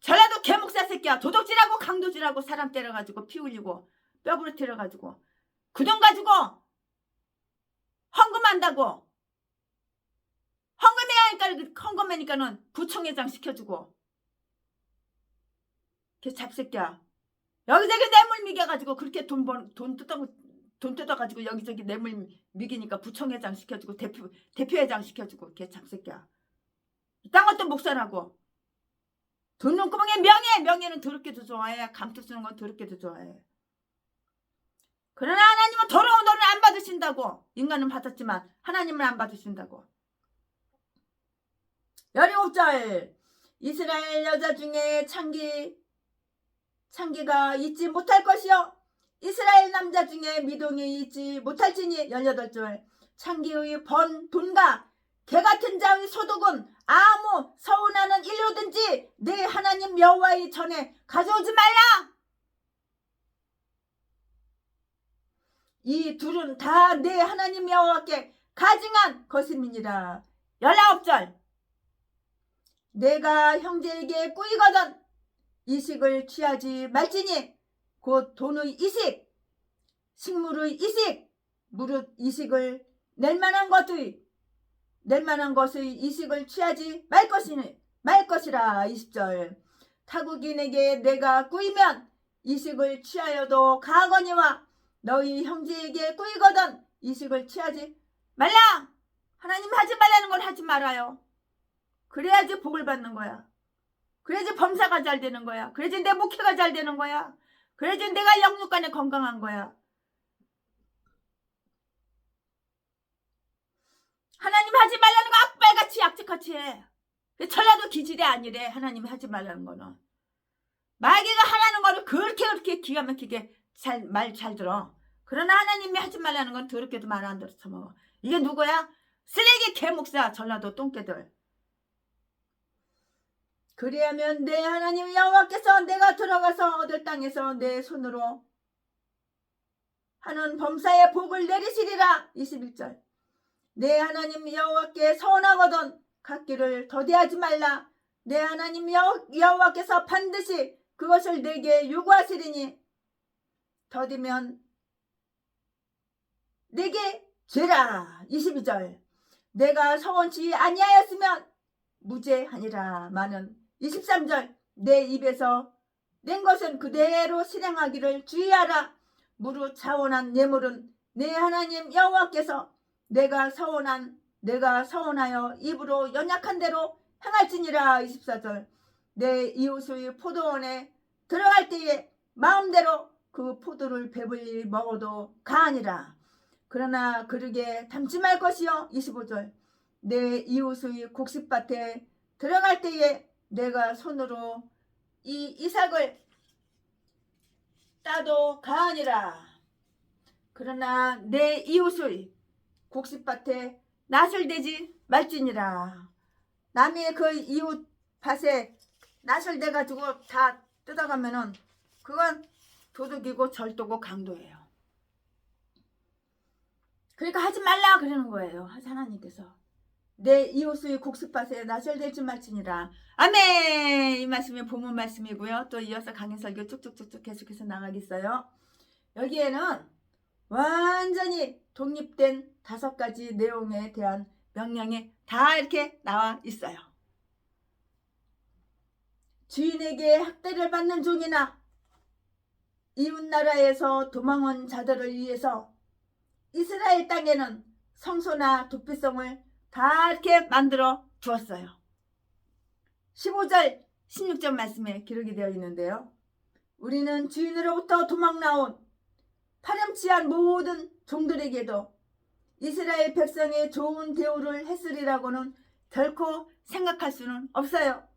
Speaker 1: 전라도 개목사 새끼야. 도둑질하고 강도질하고 사람 때려가지고 피 흘리고 뼈 부러뜨려가지고 그 돈 가지고 헌금한다고. 헌금해니까는 부총회장 시켜주고. 걔 잡새끼야. 여기저기 뇌물 미겨가지고 그렇게 돈 뜯어가지고 여기저기 뇌물 미기니까 부총회장 시켜주고 대표회장 시켜주고. 걔 잡새끼야. 이딴 것도 목사라고. 돈 눈구멍에 명예는 더럽게도 좋아해. 감투 쓰는 건 더럽게도 좋아해. 그러나 하나님은 더러운 돈을 안 받으신다고. 인간은 받았지만 하나님은 안 받으신다고. 17절. 이스라엘 여자 중에 창기가 있지 못할 것이요 이스라엘 남자 중에 미동이 있지 못할지니. 18절. 창기의 번 돈과 개같은 자의 소득은 아무 서운하는 일로든지 내 하나님 여호와의 전에 가져오지 말라. 이 둘은 다 내 하나님 여호와께 가증한 것임이니라. 19절. 내가 형제에게 꾸이거든 이식을 취하지 말지니. 곧 돈의 이식, 식물의 이식, 무릇 이식을 낼 만한 것의 이식을 취하지 말 것이라. 20절. 타국인에게 내가 꾸이면 이식을 취하여도 가거니와 너희 형제에게 꾸이거든 이식을 취하지 말라. 하나님 하지 말라는 걸 하지 말아요. 그래야지 복을 받는 거야. 그래야지 범사가 잘 되는 거야. 그래야지 내 목회가 잘 되는 거야. 그래야지 내가 영육간에 건강한 거야. 하나님 하지 말라는 거 악발같이 약책같이 해. 전라도 기질이 아니래. 하나님 하지 말라는 거는. 마귀가 하라는 거를 그렇게 기가 막히게 말 잘 들어. 그러나 하나님이 하지 말라는 건 더럽게도 말 안 들어 처먹어. 이게 누구야? 쓰레기 개목사 전라도 똥개들. 그리하면 내 하나님 여호와께서 내가 들어가서 얻을 땅에서 내 손으로 하는 범사의 복을 내리시리라. 21절. 내 하나님 여호와께 서원하거든 갚기를 더디하지 말라. 내 하나님 여호와께서 반드시 그것을 내게 요구하시리니 더디면 내게 죄라. 22절. 내가 서원치 아니하였으면 무죄하니라. 마는 23절. 내 입에서 낸 것은 그대로 실행하기를 주의하라. 무릇 자원한 예물은 내 하나님 여호와께서 내가 서원하여 입으로 연약한 대로 행할지니라. 24절. 내 이웃의 포도원에 들어갈 때에 마음대로 그 포도를 배불리 먹어도 가하니라. 그러나 그르게 담지 말 것이요. 25절. 내 이웃의 곡식밭에 들어갈 때에 내가 손으로 이 이삭을 따도 가하니라. 그러나 내 이웃의 곡식밭에 낫을 대지 말지니라. 남의 그 이웃 밭에 낫을 대가지고 다 뜯어가면은 그건 도둑이고 절도고 강도예요. 그러니까 하지 말라 그러는 거예요. 하나님께서. 내 이웃의 곡식밭에 낫을 대지 말지니라. 아멘. 이 말씀이 본문 말씀이고요. 또 이어서 강의 설교 쭉쭉쭉쭉 계속해서 나가겠어요. 여기에는 완전히 독립된 5가지 내용에 대한 명령이 다 이렇게 나와 있어요. 주인에게 학대를 받는 종이나 이웃나라에서 도망온 자들을 위해서 이스라엘 땅에는 성소나 도피성을 다 이렇게 만들어 두었어요. 15절 16절 말씀에 기록이 되어 있는데요. 우리는 주인으로부터 도망 나온 파렴치한 모든 종들에게도 이스라엘 백성의 좋은 대우를 했으리라고는 결코 생각할 수는 없어요.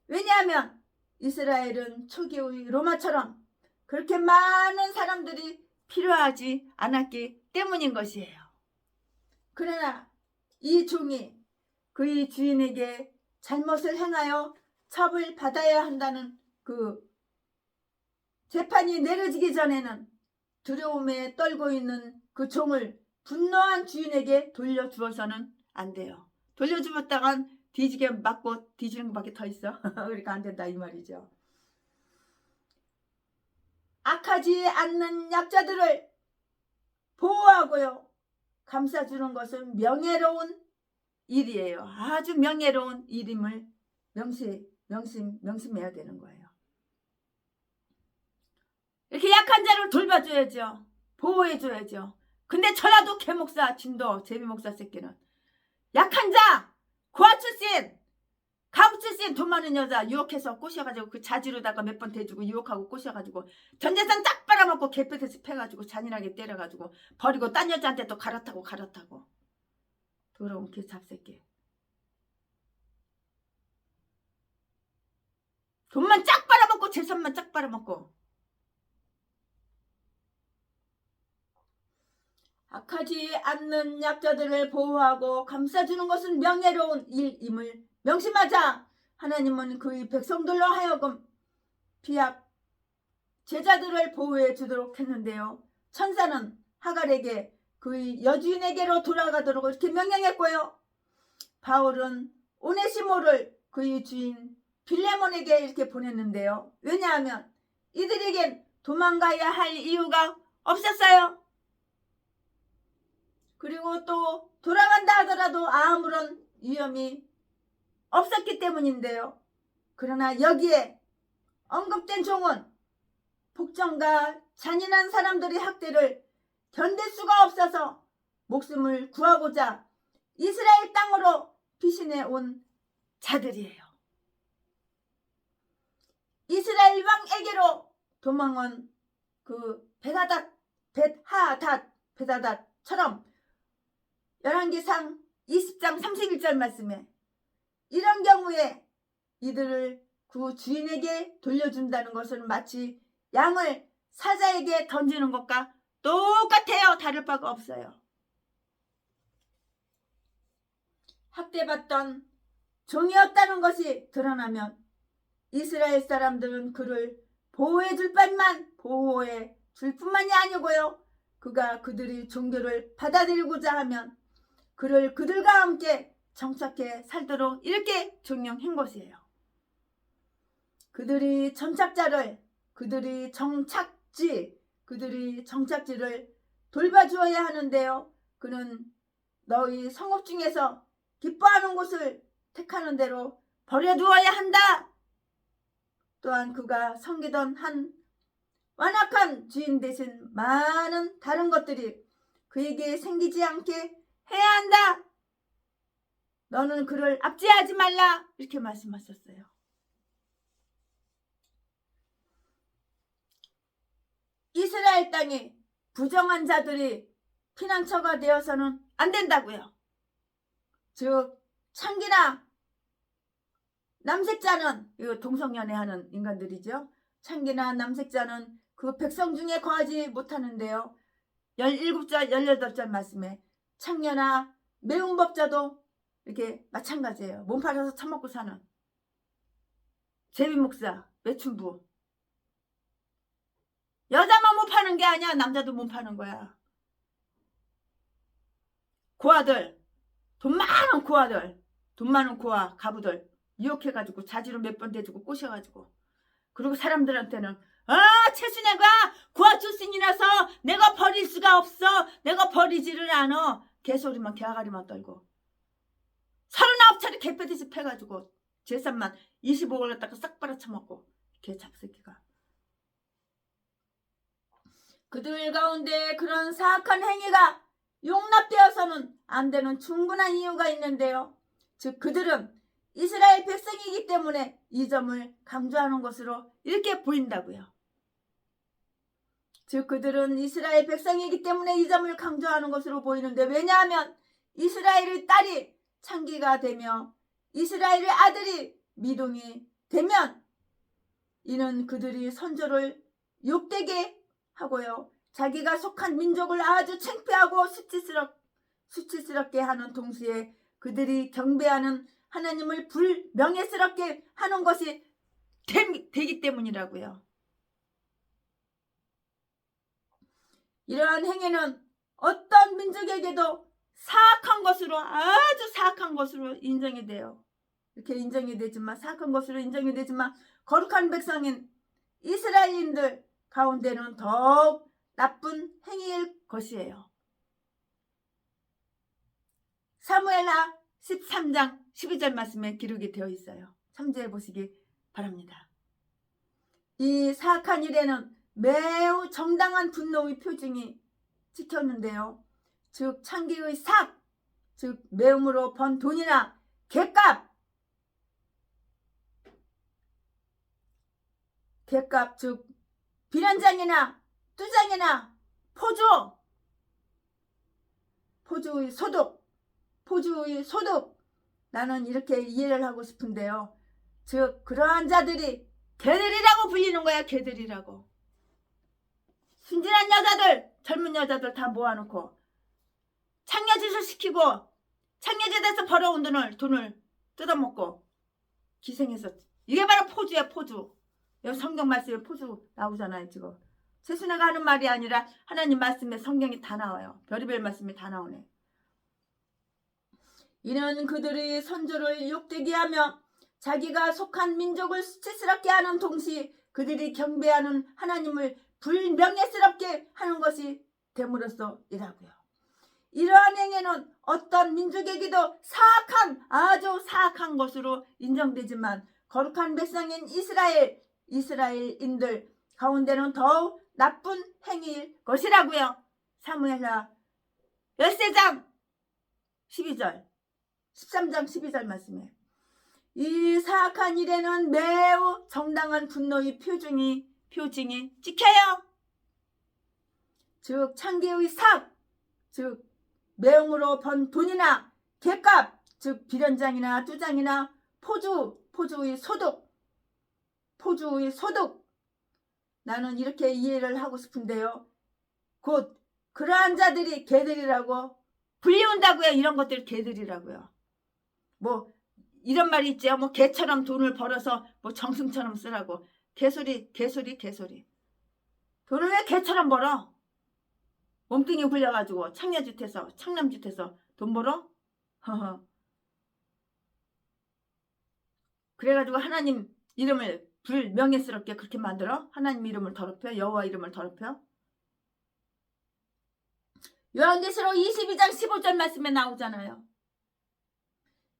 Speaker 1: 왜냐하면 이스라엘은 초기의 로마처럼 그렇게 많은 사람들이 필요하지 않았기 때문인 것이에요. 그러나 이 종이 그의 주인에게 잘못을 행하여 처벌받아야 한다는 그 재판이 내려지기 전에는 두려움에 떨고 있는 그 종을 분노한 주인에게 돌려주어서는 안 돼요. 돌려주었다간 뒤지게 맞고 뒤지는 것밖에 더 있어. 그러니까 안 된다 이 말이죠. 악하지 않는 약자들을 보호하고요. 감싸주는 것은 명예로운 일이에요. 아주 명예로운 일임을 명심해야 되는 거예요. 이렇게 약한 자를 돌봐줘야죠. 보호해줘야죠. 근데 저라도 개목사 진도 제비목사 새끼는 약한 자, 고아 출신, 가부 출신 돈 많은 여자 유혹해서 꼬셔가지고 그 자지로다가 몇 번 대주고 유혹하고 꼬셔가지고 전재산 쫙 빨아먹고 개뼈대서 패가지고 잔인하게 때려가지고 버리고 딴 여자한테 또 갈아타고 더러운 개 잡새끼. 돈만 쫙 빨아먹고 재산만 쫙 빨아먹고 악하지 않는 약자들을 보호하고 감싸주는 것은 명예로운 일임을 명심하자. 하나님은 그의 백성들로 하여금 비약 제자들을 보호해 주도록 했는데요. 천사는 하갈에게 그의 여주인에게로 돌아가도록 이렇게 명령했고요. 바울은 오네시모를 그의 주인 빌레몬에게 이렇게 보냈는데요. 왜냐하면 이들에겐 도망가야 할 이유가 없었어요. 그리고 또 돌아간다 하더라도 아무런 위험이 없었기 때문인데요. 그러나 여기에 언급된 종은 복종과 잔인한 사람들의 학대를 견딜 수가 없어서 목숨을 구하고자 이스라엘 땅으로 피신해 온 자들이에요. 이스라엘 왕에게로 도망온 그 베다닷처럼 열왕기상 20장 31절 말씀에 이런 경우에 이들을 그 주인에게 돌려준다는 것은 마치 양을 사자에게 던지는 것과 똑같아요. 다를 바가 없어요. 학대받던 종이었다는 것이 드러나면 이스라엘 사람들은 그를 보호해 줄 뿐만이 아니고요. 그가 그들이 종교를 받아들이고자 하면 그를 그들과 함께 정착해 살도록 이렇게 종용한 것이에요. 그들이 정착지를 돌봐주어야 하는데요. 그는 너희 성읍 중에서 기뻐하는 곳을 택하는 대로 버려두어야 한다. 또한 그가 섬기던 한 완악한 주인 대신 많은 다른 것들이 그에게 생기지 않게 해야 한다. 너는 그를 압제하지 말라. 이렇게 말씀하셨어요. 이스라엘 땅에 부정한 자들이 피난처가 되어서는 안 된다고요. 즉 창기나 남색자는, 이거 동성연애하는 인간들이죠. 창기나 남색자는 그 백성 중에 거하지 못하는데요. 17절 18절 말씀에 창녀나 매운법자도 이렇게 마찬가지예요. 몸 팔아서 처먹고 사는 제비목사, 매춘부. 여자만 못 파는 게 아니야. 남자도 못 파는 거야. 고아들, 돈 많은 고아들, 돈 많은 고아 가부들 유혹해가지고 자지로 몇 번 대주고 꼬셔가지고, 그리고 사람들한테는 최순애가 고아 출신이라서 내가 버릴 수가 없어, 내가 버리지를 않아, 개소리만 개아가리만 떨고 39차례 개패듯이 패가지고 재산만 25을 갖다가 싹 빨아쳐먹고, 개 잡새끼가. 그들 가운데 그런 사악한 행위가 용납되어서는 안 되는 충분한 이유가 있는데요. 즉 그들은 이스라엘 백성이기 때문에 이 점을 강조하는 것으로 이렇게 보인다고요. 즉 그들은 이스라엘 백성이기 때문에 이 점을 강조하는 것으로 보이는데, 왜냐하면 이스라엘의 딸이 창기가 되며 이스라엘의 아들이 미동이 되면 이는 그들이 선조를 욕되게 하고요, 자기가 속한 민족을 아주 창피하고 수치스럽게 하는 동시에 그들이 경배하는 하나님을 불명예스럽게 하는 것이 되기 때문이라고요. 이러한 행위는 어떤 민족에게도 사악한 것으로, 아주 사악한 것으로 인정이 돼요. 이렇게 인정이 되지만, 사악한 것으로 인정이 되지만 거룩한 백성인 이스라엘인들 가운데는 더욱 나쁜 행위일 것이에요. 사무엘하 13장 12절 말씀에 기록이 되어 있어요. 참조해 보시기 바랍니다. 이 사악한 일에는 매우 정당한 분노의 표징이 찍혔는데요. 즉 창기의 삭, 즉 매음으로 번 돈이나 객값, 즉 비련장이나 뚜장이나 포주의 소득, 나는 이렇게 이해를 하고 싶은데요. 즉 그러한 자들이 개들이라고 불리는 거야. 개들이라고. 순진한 여자들, 젊은 여자들 다 모아놓고 창녀짓을 시키고 창녀짓에서 벌어온 돈을 뜯어먹고 기생해서, 이게 바로 포주야. 포주. 여기 성경 말씀에 포주 나오잖아요. 지금 최순애가 하는 말이 아니라 하나님 말씀에 성경이 다 나와요. 별의별 말씀이 다 나오네. 이는 그들이 선조를 욕되게 하며 자기가 속한 민족을 수치스럽게 하는 동시에 그들이 경배하는 하나님을 불명예스럽게 하는 것이 됨으로써 이라고요. 이러한 행위는 어떤 민족에게도 아주 사악한 것으로 인정되지만 거룩한 백성인 이스라엘인들 가운데는 더욱 나쁜 행위일 것이라고요. 사무엘하 13장 12절 13장 12절 말씀에 이 사악한 일에는 매우 정당한 분노의 표징이 찍혀요. 즉 창기의 삭, 즉 매음으로 번 돈이나 객값, 즉 비련장이나 뚜장이나 포주의 소득, 나는 이렇게 이해를 하고 싶은데요. 곧 그러한 자들이 개들이라고 불리운다고요. 이런 것들이 개들이라고요. 뭐 이런 말이 있죠. 뭐 개처럼 돈을 벌어서 뭐 정승처럼 쓰라고. 개소리. 돈을 왜 개처럼 벌어? 몸뚱이 굴려가지고 창남짓해서 돈 벌어? 허허. 그래가지고 하나님 이름을 불명예스럽게 그렇게 만들어? 하나님 이름을 더럽혀? 여호와 이름을 더럽혀? 요한계시록 22장 15절 말씀에 나오잖아요.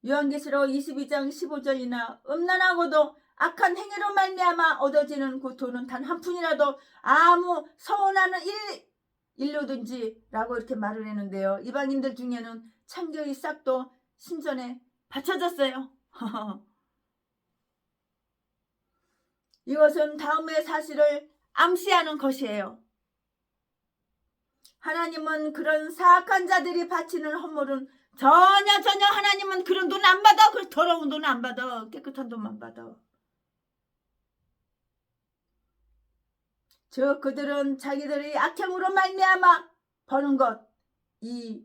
Speaker 1: 요한계시록 22장 15절이나 음란하고도 악한 행위로 말미암아 얻어지는 그 돈은 단 한 푼이라도 아무 서원하는 일로든지 라고 이렇게 말을 했는데요. 이방인들 중에는 창교의 싹도 신전에 바쳐졌어요. 이것은 다음의 사실을 암시하는 것이에요. 하나님은 그런 사악한 자들이 바치는 헌물은 전혀 하나님은 그런 돈 안 받아. 그 더러운 돈 안 받아. 깨끗한 돈만 받아. 즉 그들은 자기들의 악행으로 말미암아 버는 것 이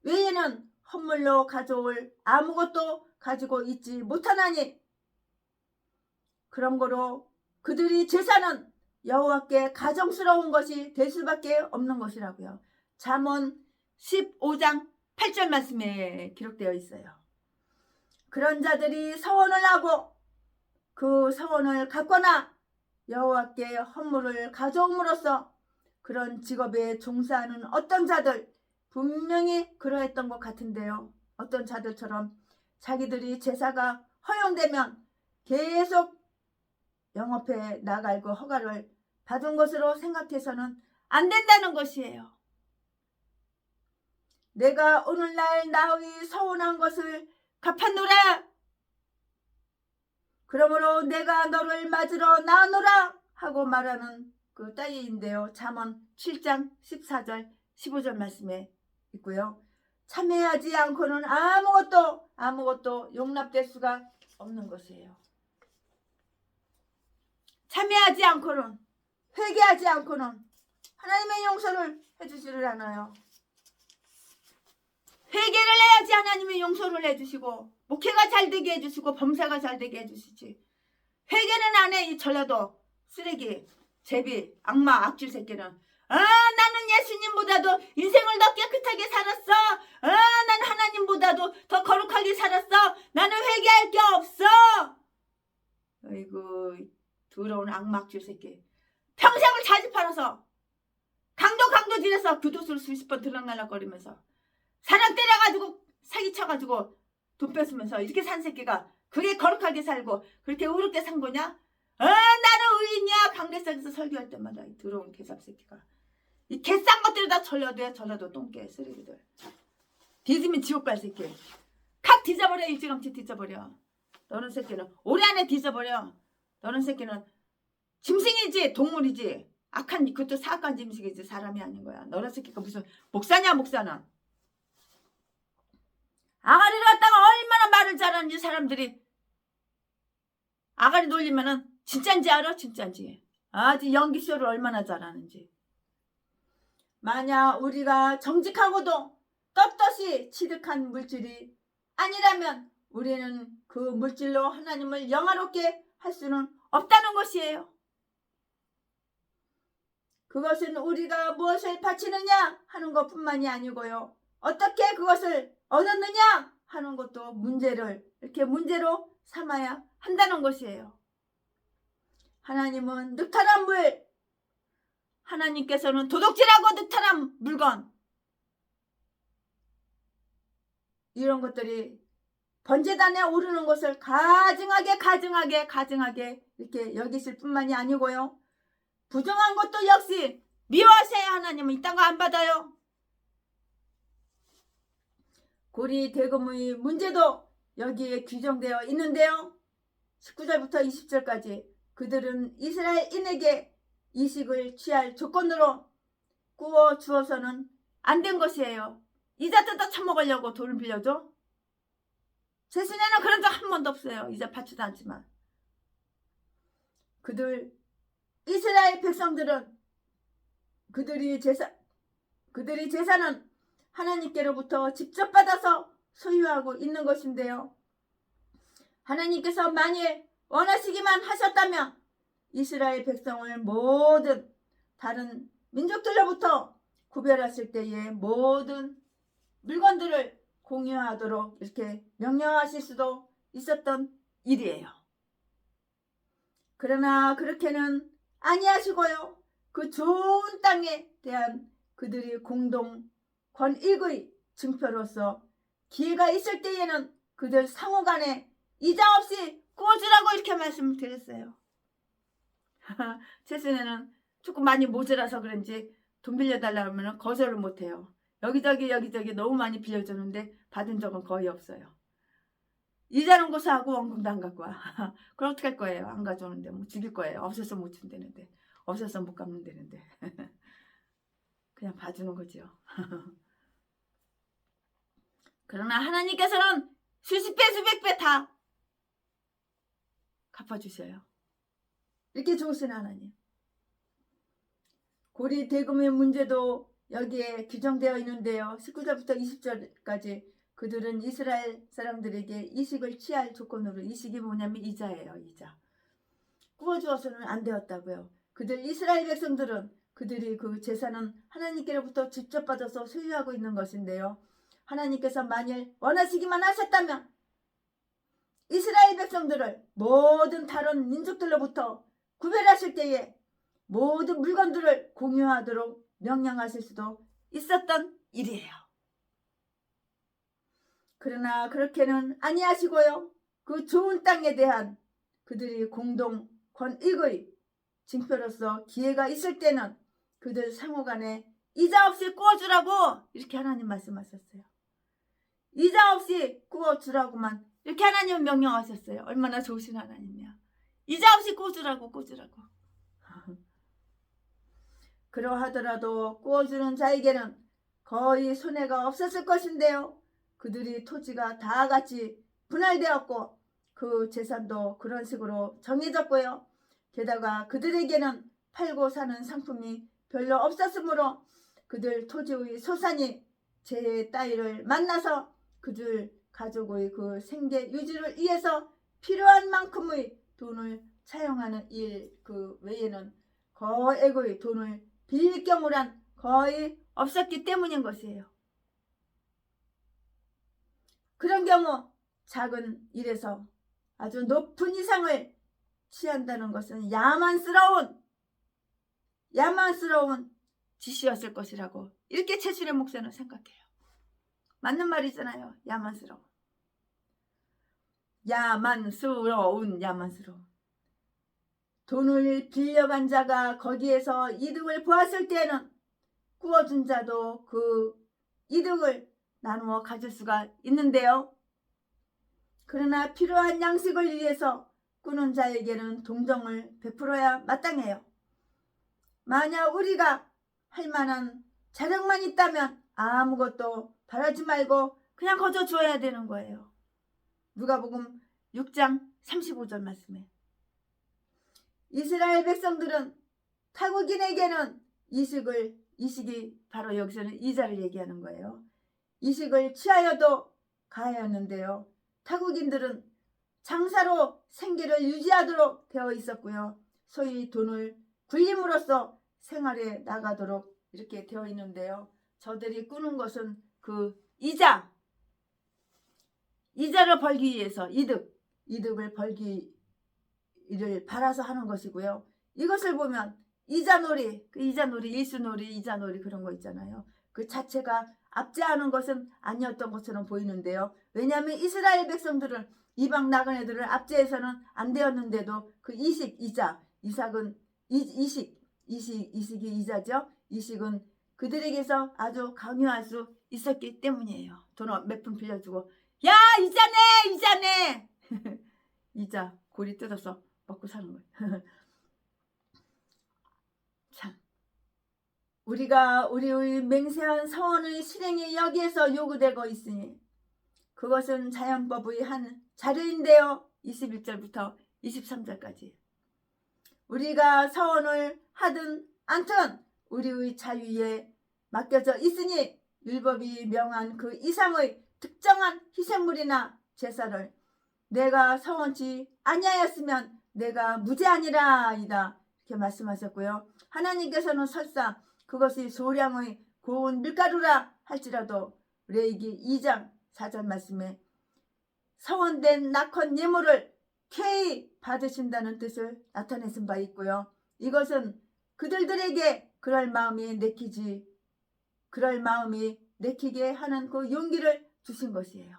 Speaker 1: 외에는 헌물로 가져올 아무것도 가지고 있지 못하나니 그런 거로 그들이 제사는 여호와께 가정스러운 것이 될 수밖에 없는 것이라고요. 잠언 15장 8절 말씀에 기록되어 있어요. 그런 자들이 서원을 하고 그 서원을 갖거나 여호와께 헌물을 가져옴으로써 그런 직업에 종사하는 어떤 자들 분명히 그러했던 것 같은데요. 어떤 자들처럼 자기들이 제사가 허용되면 계속 영업해 나갈 그 허가를 받은 것으로 생각해서는 안 된다는 것이에요. 내가 오늘날 나의 서운한 것을 갚았노라. 그러므로 내가 너를 맞으러 나노라 하고 말하는 그 따위인데요. 잠언 7장 14절 15절 말씀에 있고요. 참회하지 않고는 아무것도 용납될 수가 없는 것이에요. 참회하지 않고는 회개하지 않고는 하나님의 용서를 해주지를 않아요. 회개를 해야지 하나님의 용서를 해주시고 목회가 잘되게 해주시고 범사가 잘되게 해주시지. 회개는 안 해. 이 전라도 쓰레기 제비 악마 악질 새끼는 나는 예수님보다도 인생을 더 깨끗하게 살았어. 나는 하나님보다도 더 거룩하게 살았어. 나는 회개할 게 없어. 아이고 더러운 악마 악질 새끼. 평생을 자지 팔아서 강도 지내서 교도소를 수십 번 들락날락거리면서 사람 때려가지고 사기쳐가지고 돈 뺏으면서 이렇게 산 새끼가 그게 거룩하게 살고 그렇게 의롭게 산 거냐? 나는 의인이야. 강대상에서 설교할 때마다 이 더러운 개삽 새끼가 이 개싼 것들을 다 전라도 똥개 쓰레기들 뒤지면 지옥 갈 새끼 칵 뒤져버려. 일찌감치 뒤져버려. 너는 새끼는 올해 안에 뒤져버려. 너는 새끼는 짐승이지 동물이지 악한 그것도 사악한 짐승이지 사람이 아닌 거야. 너는 새끼가 무슨 목사냐 목사는. 아가리를 갖다가 얼마나 말을 잘하는지 사람들이 아가리 놀리면은 진짠지 알아? 진짠지. 아주 연기쇼를 얼마나 잘하는지. 만약 우리가 정직하고도 떳떳이 취득한 물질이 아니라면 우리는 그 물질로 하나님을 영화롭게 할 수는 없다는 것이에요. 그것은 우리가 무엇을 바치느냐 하는 것뿐만이 아니고요. 어떻게 그것을 얻었느냐 하는 것도 문제로 삼아야 한다는 것이에요. 하나님은 늑탈한 물, 하나님께서는 도둑질하고 늑탈한 물건 이런 것들이 번제단에 오르는 것을 가증하게 이렇게 여기실 뿐만이 아니고요. 부정한 것도 역시 미워하세요. 하나님은 이딴 거 안 받아요. 고리 대금의 문제도 여기에 규정되어 있는데요. 19절부터 20절까지 그들은 이스라엘인에게 이식을 취할 조건으로 구워 주어서는 안 된 것이에요. 이자 뜯어 처먹으려고 돈을 빌려줘? 세순에는 그런 적 한 번도 없어요. 이자 받지도 않지만. 이스라엘 백성들은 그들이 제사는 하나님께로부터 직접 받아서 소유하고 있는 것인데요. 하나님께서 만일 원하시기만 하셨다면 이스라엘 백성을 모든 다른 민족들로부터 구별하실 때에 모든 물건들을 공유하도록 이렇게 명령하실 수도 있었던 일이에요. 그러나 그렇게는 아니하시고요. 그 좋은 땅에 대한 그들이 공동 권익의 증표로서 기회가 있을 때에는 그들 상호간에 이자 없이 구워주라고 이렇게 말씀을 드렸어요. 최근에는 조금 많이 모자라서 그런지 돈 빌려달라고 하면 거절을 못해요. 여기저기 너무 많이 빌려주는데 받은 적은 거의 없어요. 이자는 고사하고 원금도 안 갖고 와. 그럼 어떡할 거예요? 안 가져오는데 뭐 죽일 거예요. 없어서 못 준다는데, 없어서 못 갚는다는데. 그냥 봐주는 거죠. 그러나 하나님께서는 수십 배 수백 배 다 갚아주셔요. 이렇게 좋으신 하나님. 고리 대금의 문제도 여기에 규정되어 있는데요. 19절부터 20절까지 그들은 이스라엘 사람들에게 이식을 취할 조건으로, 이식이 뭐냐면 이자예요. 이자. 구워주어서는 안 되었다고요. 그들 이스라엘 백성들은 그들이 그 제사는 하나님께로부터 직접 받아서 소유하고 있는 것인데요. 하나님께서 만일 원하시기만 하셨다면 이스라엘 백성들을 모든 다른 민족들로부터 구별하실 때에 모든 물건들을 공유하도록 명령하실 수도 있었던 일이에요. 그러나 그렇게는 아니하시고요. 그 좋은 땅에 대한 그들이 공동 권익의 징표로서 기회가 있을 때는 그들 상호간에 이자 없이 구워주라고 이렇게 하나님 말씀하셨어요. 이자 없이 구워주라고만 이렇게 하나님은 명령하셨어요. 얼마나 좋으신 하나님이야. 이자 없이 구워주라고. 그러하더라도 구워주는 자에게는 거의 손해가 없었을 것인데요. 그들이 토지가 다 같이 분할되었고 그 재산도 그런 식으로 정해졌고요. 게다가 그들에게는 팔고 사는 상품이 별로 없었으므로 그들 토지의 소산이 제 따위를 만나서 그들 가족의 그 생계 유지를 위해서 필요한 만큼의 돈을 차용하는 일 그 외에는 거액의 돈을 빌릴 경우란 거의 없었기 때문인 것이에요. 그런 경우 작은 일에서 아주 높은 이상을 취한다는 것은 야만스러운 짓이었을 것이라고 이렇게 최순의 목사는 생각해요. 맞는 말이잖아요. 야만스러운. 돈을 빌려간 자가 거기에서 이득을 보았을 때는 구워준 자도 그 이득을 나누어 가질 수가 있는데요. 그러나 필요한 양식을 위해서 꾸는 자에게는 동정을 베풀어야 마땅해요. 만약 우리가 할 만한 자력만 있다면 아무것도 바라지 말고 그냥 거저 주어야 되는 거예요. 누가복음 6장 35절 말씀에 이스라엘 백성들은 타국인에게는 이식이 바로 여기서는 이자를 얘기하는 거예요. 이식을 취하여도 가하였는데요. 타국인들은 장사로 생계를 유지하도록 되어 있었고요. 소위 돈을 굴림으로써 생활에 나가도록 이렇게 되어 있는데요. 저들이 꾸는 것은 그 이자를 벌기 위해서 이득을 벌기를 바라서 하는 것이고요. 이것을 보면 이자놀이, 일수놀이, 이자놀이 그런 거 있잖아요. 그 자체가 압제하는 것은 아니었던 것처럼 보이는데요. 왜냐하면 이스라엘 백성들은 이방 나그네들을 압제해서는 안 되었는데도 그 이식이 이자죠. 이식은 그들에게서 아주 강요할 수 있었기 때문이에요. 돈 몇 푼 빌려주고 야 이자네 이자 고리 뜯어서 먹고 사는 거예요. 참, 우리가 우리의 맹세한 서원의 실행이 여기에서 요구되고 있으니 그것은 자연법의 한 자료인데요. 21절부터 23절까지 우리가 서원을 하든 않든 우리의 자유에 맡겨져 있으니 율법이 명한 그 이상의 특정한 희생물이나 제사를 내가 서원치 아니하였으면 내가 무죄하니라이다 이렇게 말씀하셨고요. 하나님께서는 설사 그것이 소량의 고운 밀가루라 할지라도 레위기 2장 4절 말씀에 서원된 낙헌 예물을 쾌히 받으신다는 뜻을 나타내신 바 있고요. 이것은 그들에게 그럴 마음이 내키게 하는 그 용기를 주신 것이에요.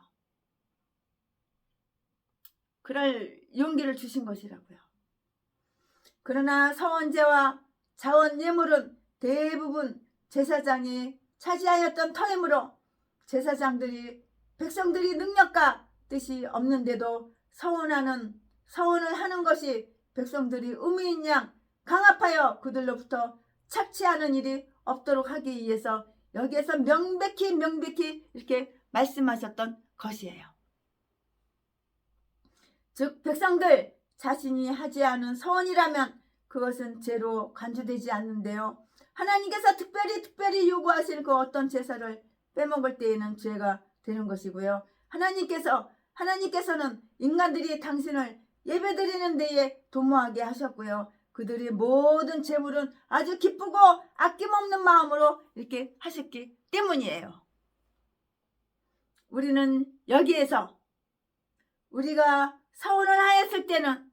Speaker 1: 그럴 용기를 주신 것이라고요. 그러나 서원제와 자원 예물은 대부분 제사장이 차지하였던 터이므로 제사장들이 백성들이 능력과 뜻이 없는데도 서원을 하는 것이 백성들이 의미 있는 양 강압하여 그들로부터 착취하는 일이 없도록 하기 위해서 여기에서 명백히 이렇게 말씀하셨던 것이에요. 즉 백성들 자신이 하지 않은 서원이라면 그것은 죄로 간주되지 않는데요. 하나님께서 특별히 요구하시는 그 어떤 제사를 빼먹을 때에는 죄가 되는 것이고요. 하나님께서는 인간들이 당신을 예배드리는 데에 도모하게 하셨고요. 그들의 모든 재물은 아주 기쁘고 아낌없는 마음으로 이렇게 하셨기 때문이에요. 우리는 여기에서 우리가 서원을 하였을 때는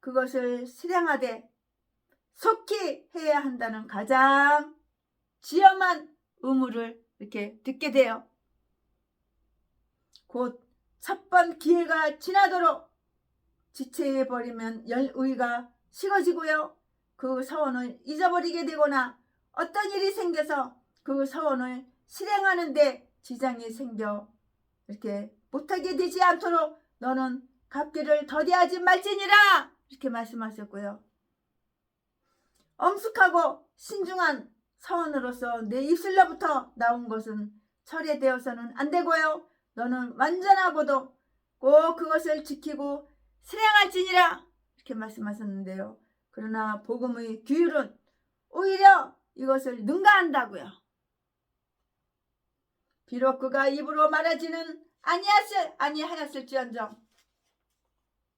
Speaker 1: 그것을 실행하되 속히 해야 한다는 가장 지엄한 의무를 이렇게 듣게 돼요. 곧 첫 번 기회가 지나도록 지체해버리면 열의가 식어지고요. 그 서원을 잊어버리게 되거나 어떤 일이 생겨서 그 서원을 실행하는데 지장이 생겨 이렇게 못하게 되지 않도록 너는 갚기를 더디하지 말지니라 이렇게 말씀하셨고요. 엄숙하고 신중한 서원으로서 내 입술로부터 나온 것은 철회되어서는 안 되고요. 너는 완전하고도 꼭 그것을 지키고 실행할지니라 이렇게 말씀하셨는데요. 그러나 복음의 규율은 오히려 이것을 능가한다고요. 비록 그가 입으로 말하지는 아니하였을지언정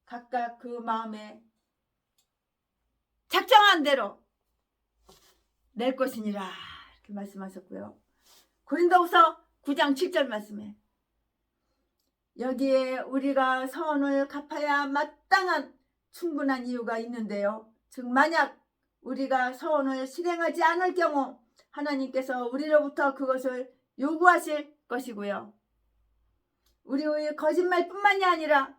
Speaker 1: 각각 그 마음에 작정한 대로 낼 것이니라 이렇게 말씀하셨고요. 고린도후서 9장 7절 말씀에 여기에 우리가 서원을 갚아야 마땅한 충분한 이유가 있는데요. 즉 만약 우리가 서원을 실행하지 않을 경우 하나님께서 우리로부터 그것을 요구하실 것이고요. 우리의 거짓말뿐만이 아니라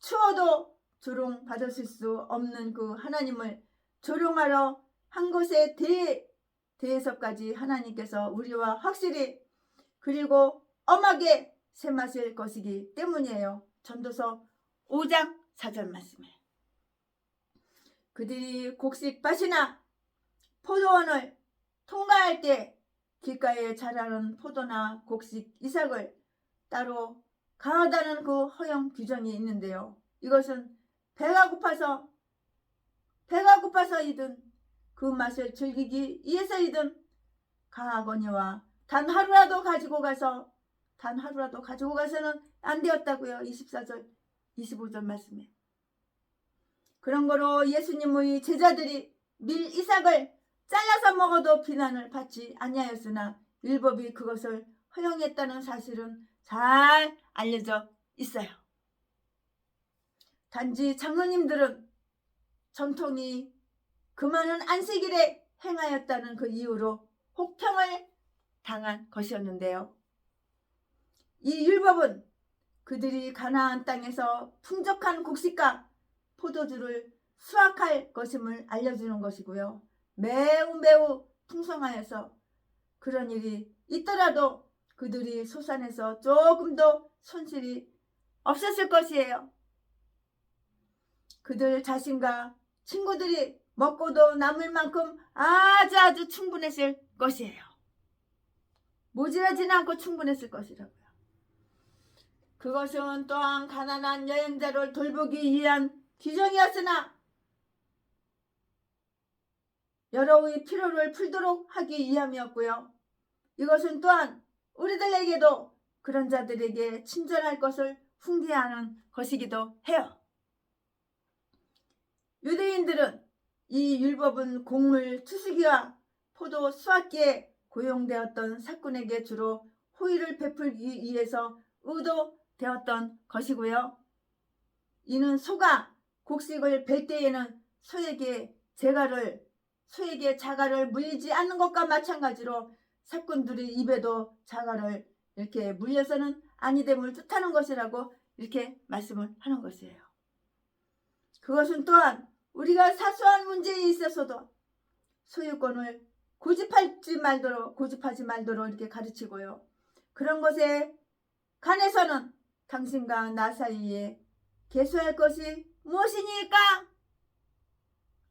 Speaker 1: 추워도 조롱받으실 수 없는 그 하나님을 조롱하러 한 것에 대해서까지 하나님께서 우리와 확실히 그리고 엄하게 셈하실 것이기 때문이에요. 전도서 5장 4절 말씀에 그들이 곡식밭이나 포도원을 통과할 때 길가에 자라는 포도나 곡식 이삭을 따로 가하다는 그 허용 규정이 있는데요. 이것은 배가 고파서이든 그 맛을 즐기기 위해서이든 가하거니와 단 하루라도 가지고 가서는 안 되었다고요. 24절 25절 말씀에 그런 거로 예수님의 제자들이 밀 이삭을 잘라서 먹어도 비난을 받지 아니하였으나 율법이 그것을 허용했다는 사실은 잘 알려져 있어요. 단지 장로님들은 전통이 그 많은 안식일에 행하였다는 그 이유로 혹평을 당한 것이었는데요. 이 율법은 그들이 가나안 땅에서 풍족한 곡식과 포도주를 수확할 것임을 알려주는 것이고요. 매우 풍성하여서 그런 일이 있더라도 그들이 소산에서 조금도 손실이 없었을 것이에요. 그들 자신과 친구들이 먹고도 남을 만큼 아주 충분했을 것이에요. 모자라지는 않고 충분했을 것이라고요. 그것은 또한 가난한 여행자를 돌보기 위한 규정이었으나 여러의 필요를 풀도록 하기 위함이었고요. 이것은 또한 우리들에게도 그런 자들에게 친절할 것을 훈계하는 것이기도 해요. 유대인들은 이 율법은 곡물 추수기와 포도 수확기에 고용되었던 사꾼에게 주로 호의를 베풀기 위해서 의도되었던 것이고요. 이는 소가 곡식을 벨 때에는 소에게 자갈을 물리지 않는 것과 마찬가지로 사꾼들의 입에도 자갈을 이렇게 물려서는 아니됨을 뜻하는 것이라고 이렇게 말씀을 하는 것이에요. 그것은 또한 우리가 사소한 문제에 있어서도 소유권을 고집하지 말도록 이렇게 가르치고요. 그런 것에 관해서는 당신과 나 사이에 개수할 것이 무엇이니까?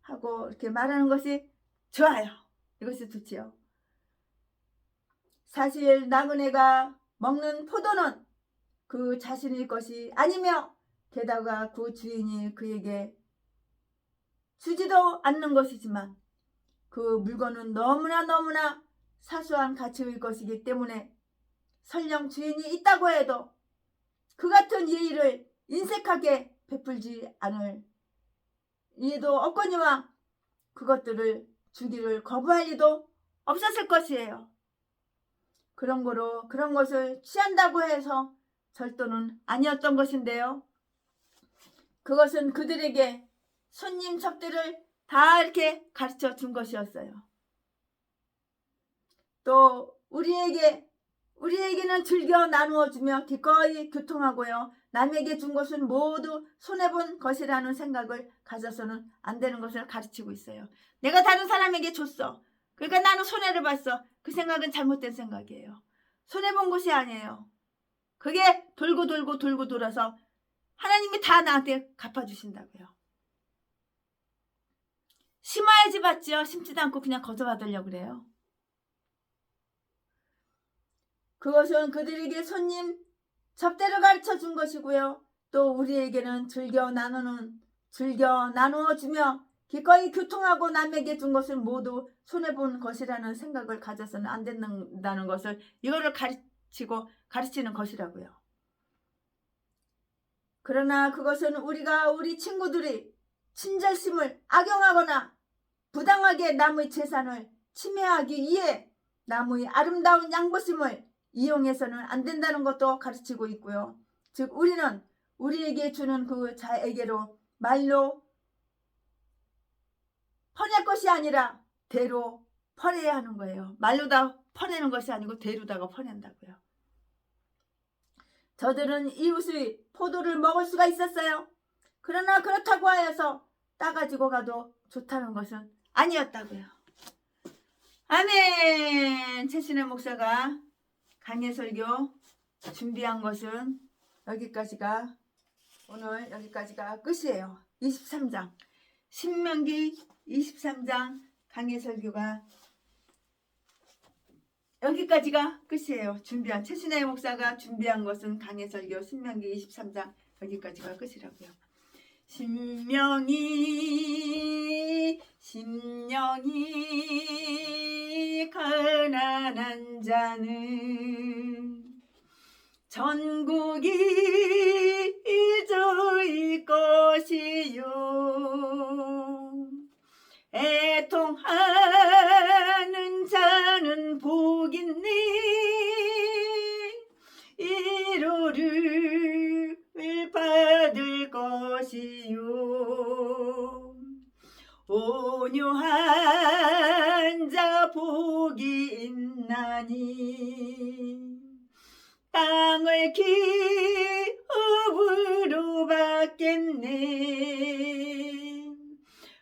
Speaker 1: 하고 이렇게 말하는 것이 좋아요. 이것이 좋지요. 사실 나그네가 먹는 포도는 그 자신의 것이 아니며 게다가 그 주인이 그에게 주지도 않는 것이지만 그 물건은 너무나 사소한 가치의 것이기 때문에 설령 주인이 있다고 해도 그 같은 예의를 인색하게 베풀지 않을 이해도 없거니와 그것들을 주기를 거부할 리도 없었을 것이에요. 그런 거로 그런 것을 취한다고 해서 절도는 아니었던 것인데요. 그것은 그들에게 손님 접대를 다 이렇게 가르쳐 준 것이었어요. 또 우리에게는 즐겨 나누어 주며 기꺼이 교통하고요. 남에게 준 것은 모두 손해본 것이라는 생각을 가져서는 안 되는 것을 가르치고 있어요. 내가 다른 사람에게 줬어. 그러니까 나는 손해를 봤어. 그 생각은 잘못된 생각이에요. 손해본 것이 아니에요. 그게 돌고 돌아서 하나님이 다 나한테 갚아주신다고요. 심어야지 받지요. 심지도 않고 그냥 거저받으려고 그래요. 그것은 그들에게 손님 접대를 가르쳐 준 것이고요. 또 우리에게는 즐겨 나누어 주며 기꺼이 교통하고 남에게 준 것을 모두 손해본 것이라는 생각을 가져서는 안 된다는 것을 이거를 가르치는 것이라고요. 그러나 그것은 우리가 우리 친구들이 친절심을 악용하거나 부당하게 남의 재산을 침해하기 위해 남의 아름다운 양보심을 이용해서는 안 된다는 것도 가르치고 있고요. 즉 우리는 우리에게 주는 그 자에게로 말로 퍼낼 것이 아니라 대로 퍼내야 하는 거예요. 말로 다 퍼내는 것이 아니고 대로다가 퍼낸다고요. 저들은 이웃의 포도를 먹을 수가 있었어요. 그러나 그렇다고 하여서 따가지고 가도 좋다는 것은 아니었다고요. 아멘. 최신의 목사가 강해 설교 준비한 것은 오늘 여기까지가 끝이에요. 23장 신명기 23장 강해 설교가 여기까지가 끝이에요. 최신의 목사가 준비한 것은 강해 설교 신명기 23장 여기까지가 끝이라고요. 심령이 가난한 자는 전국이 저희 것이요 애통하는 자는 복있네 위로를 받을 것이요 온유한 자 복이 있나니 땅을 기업으로 받겠네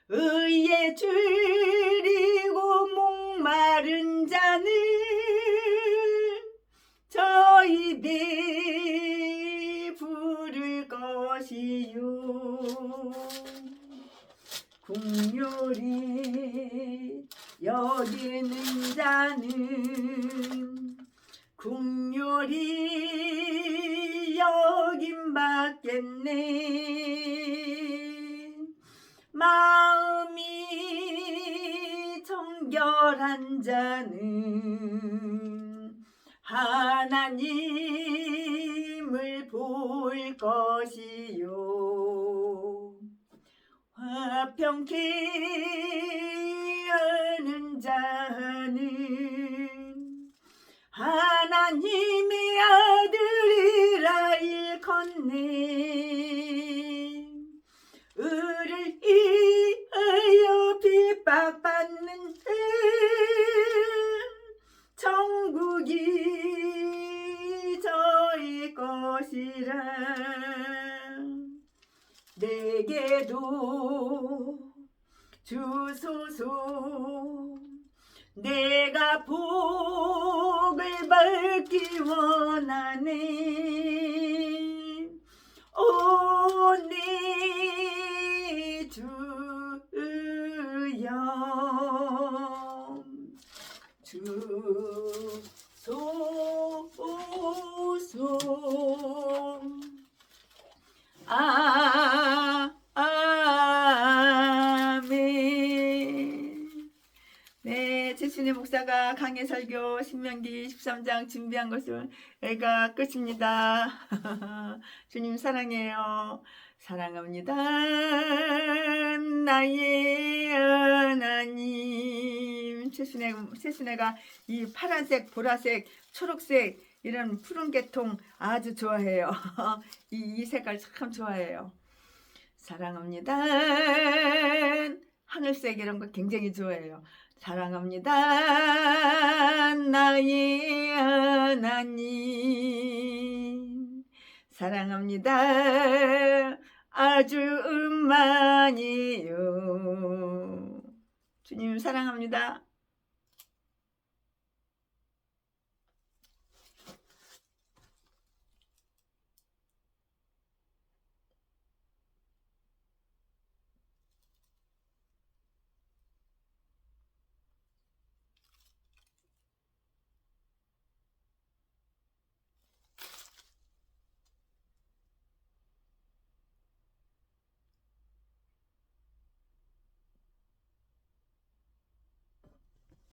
Speaker 1: 의에 줄이고 목마른 자는 저희 배 부를 것이요 긍휼히 여기는 자는 긍휼히 여김 받겠네 마음이 정결한 자는 하나님을 볼 것이요 화평케 하는 자는 하나님의 아들이라 일컫네 의를 위하여 핍박받는 천국이 저희 것이라 내게도 주소서. 내가 복을 받기 원하네. 오 내 주여 주소서. 아멘. 네, 최순애 목사가 강해 설교 신명기 13장 준비한 것은 애가 끝입니다. 주님 사랑해요. 사랑합니다. 나의 하나님. 최순애가 이 파란색, 보라색, 초록색 이런 푸른 계통 아주 좋아해요. 이 색깔 참 좋아해요. 사랑합니다. 하늘색 이런 거 굉장히 좋아해요. 사랑합니다. 나의 하나님. 사랑합니다. 아주 많이요. 주님 사랑합니다.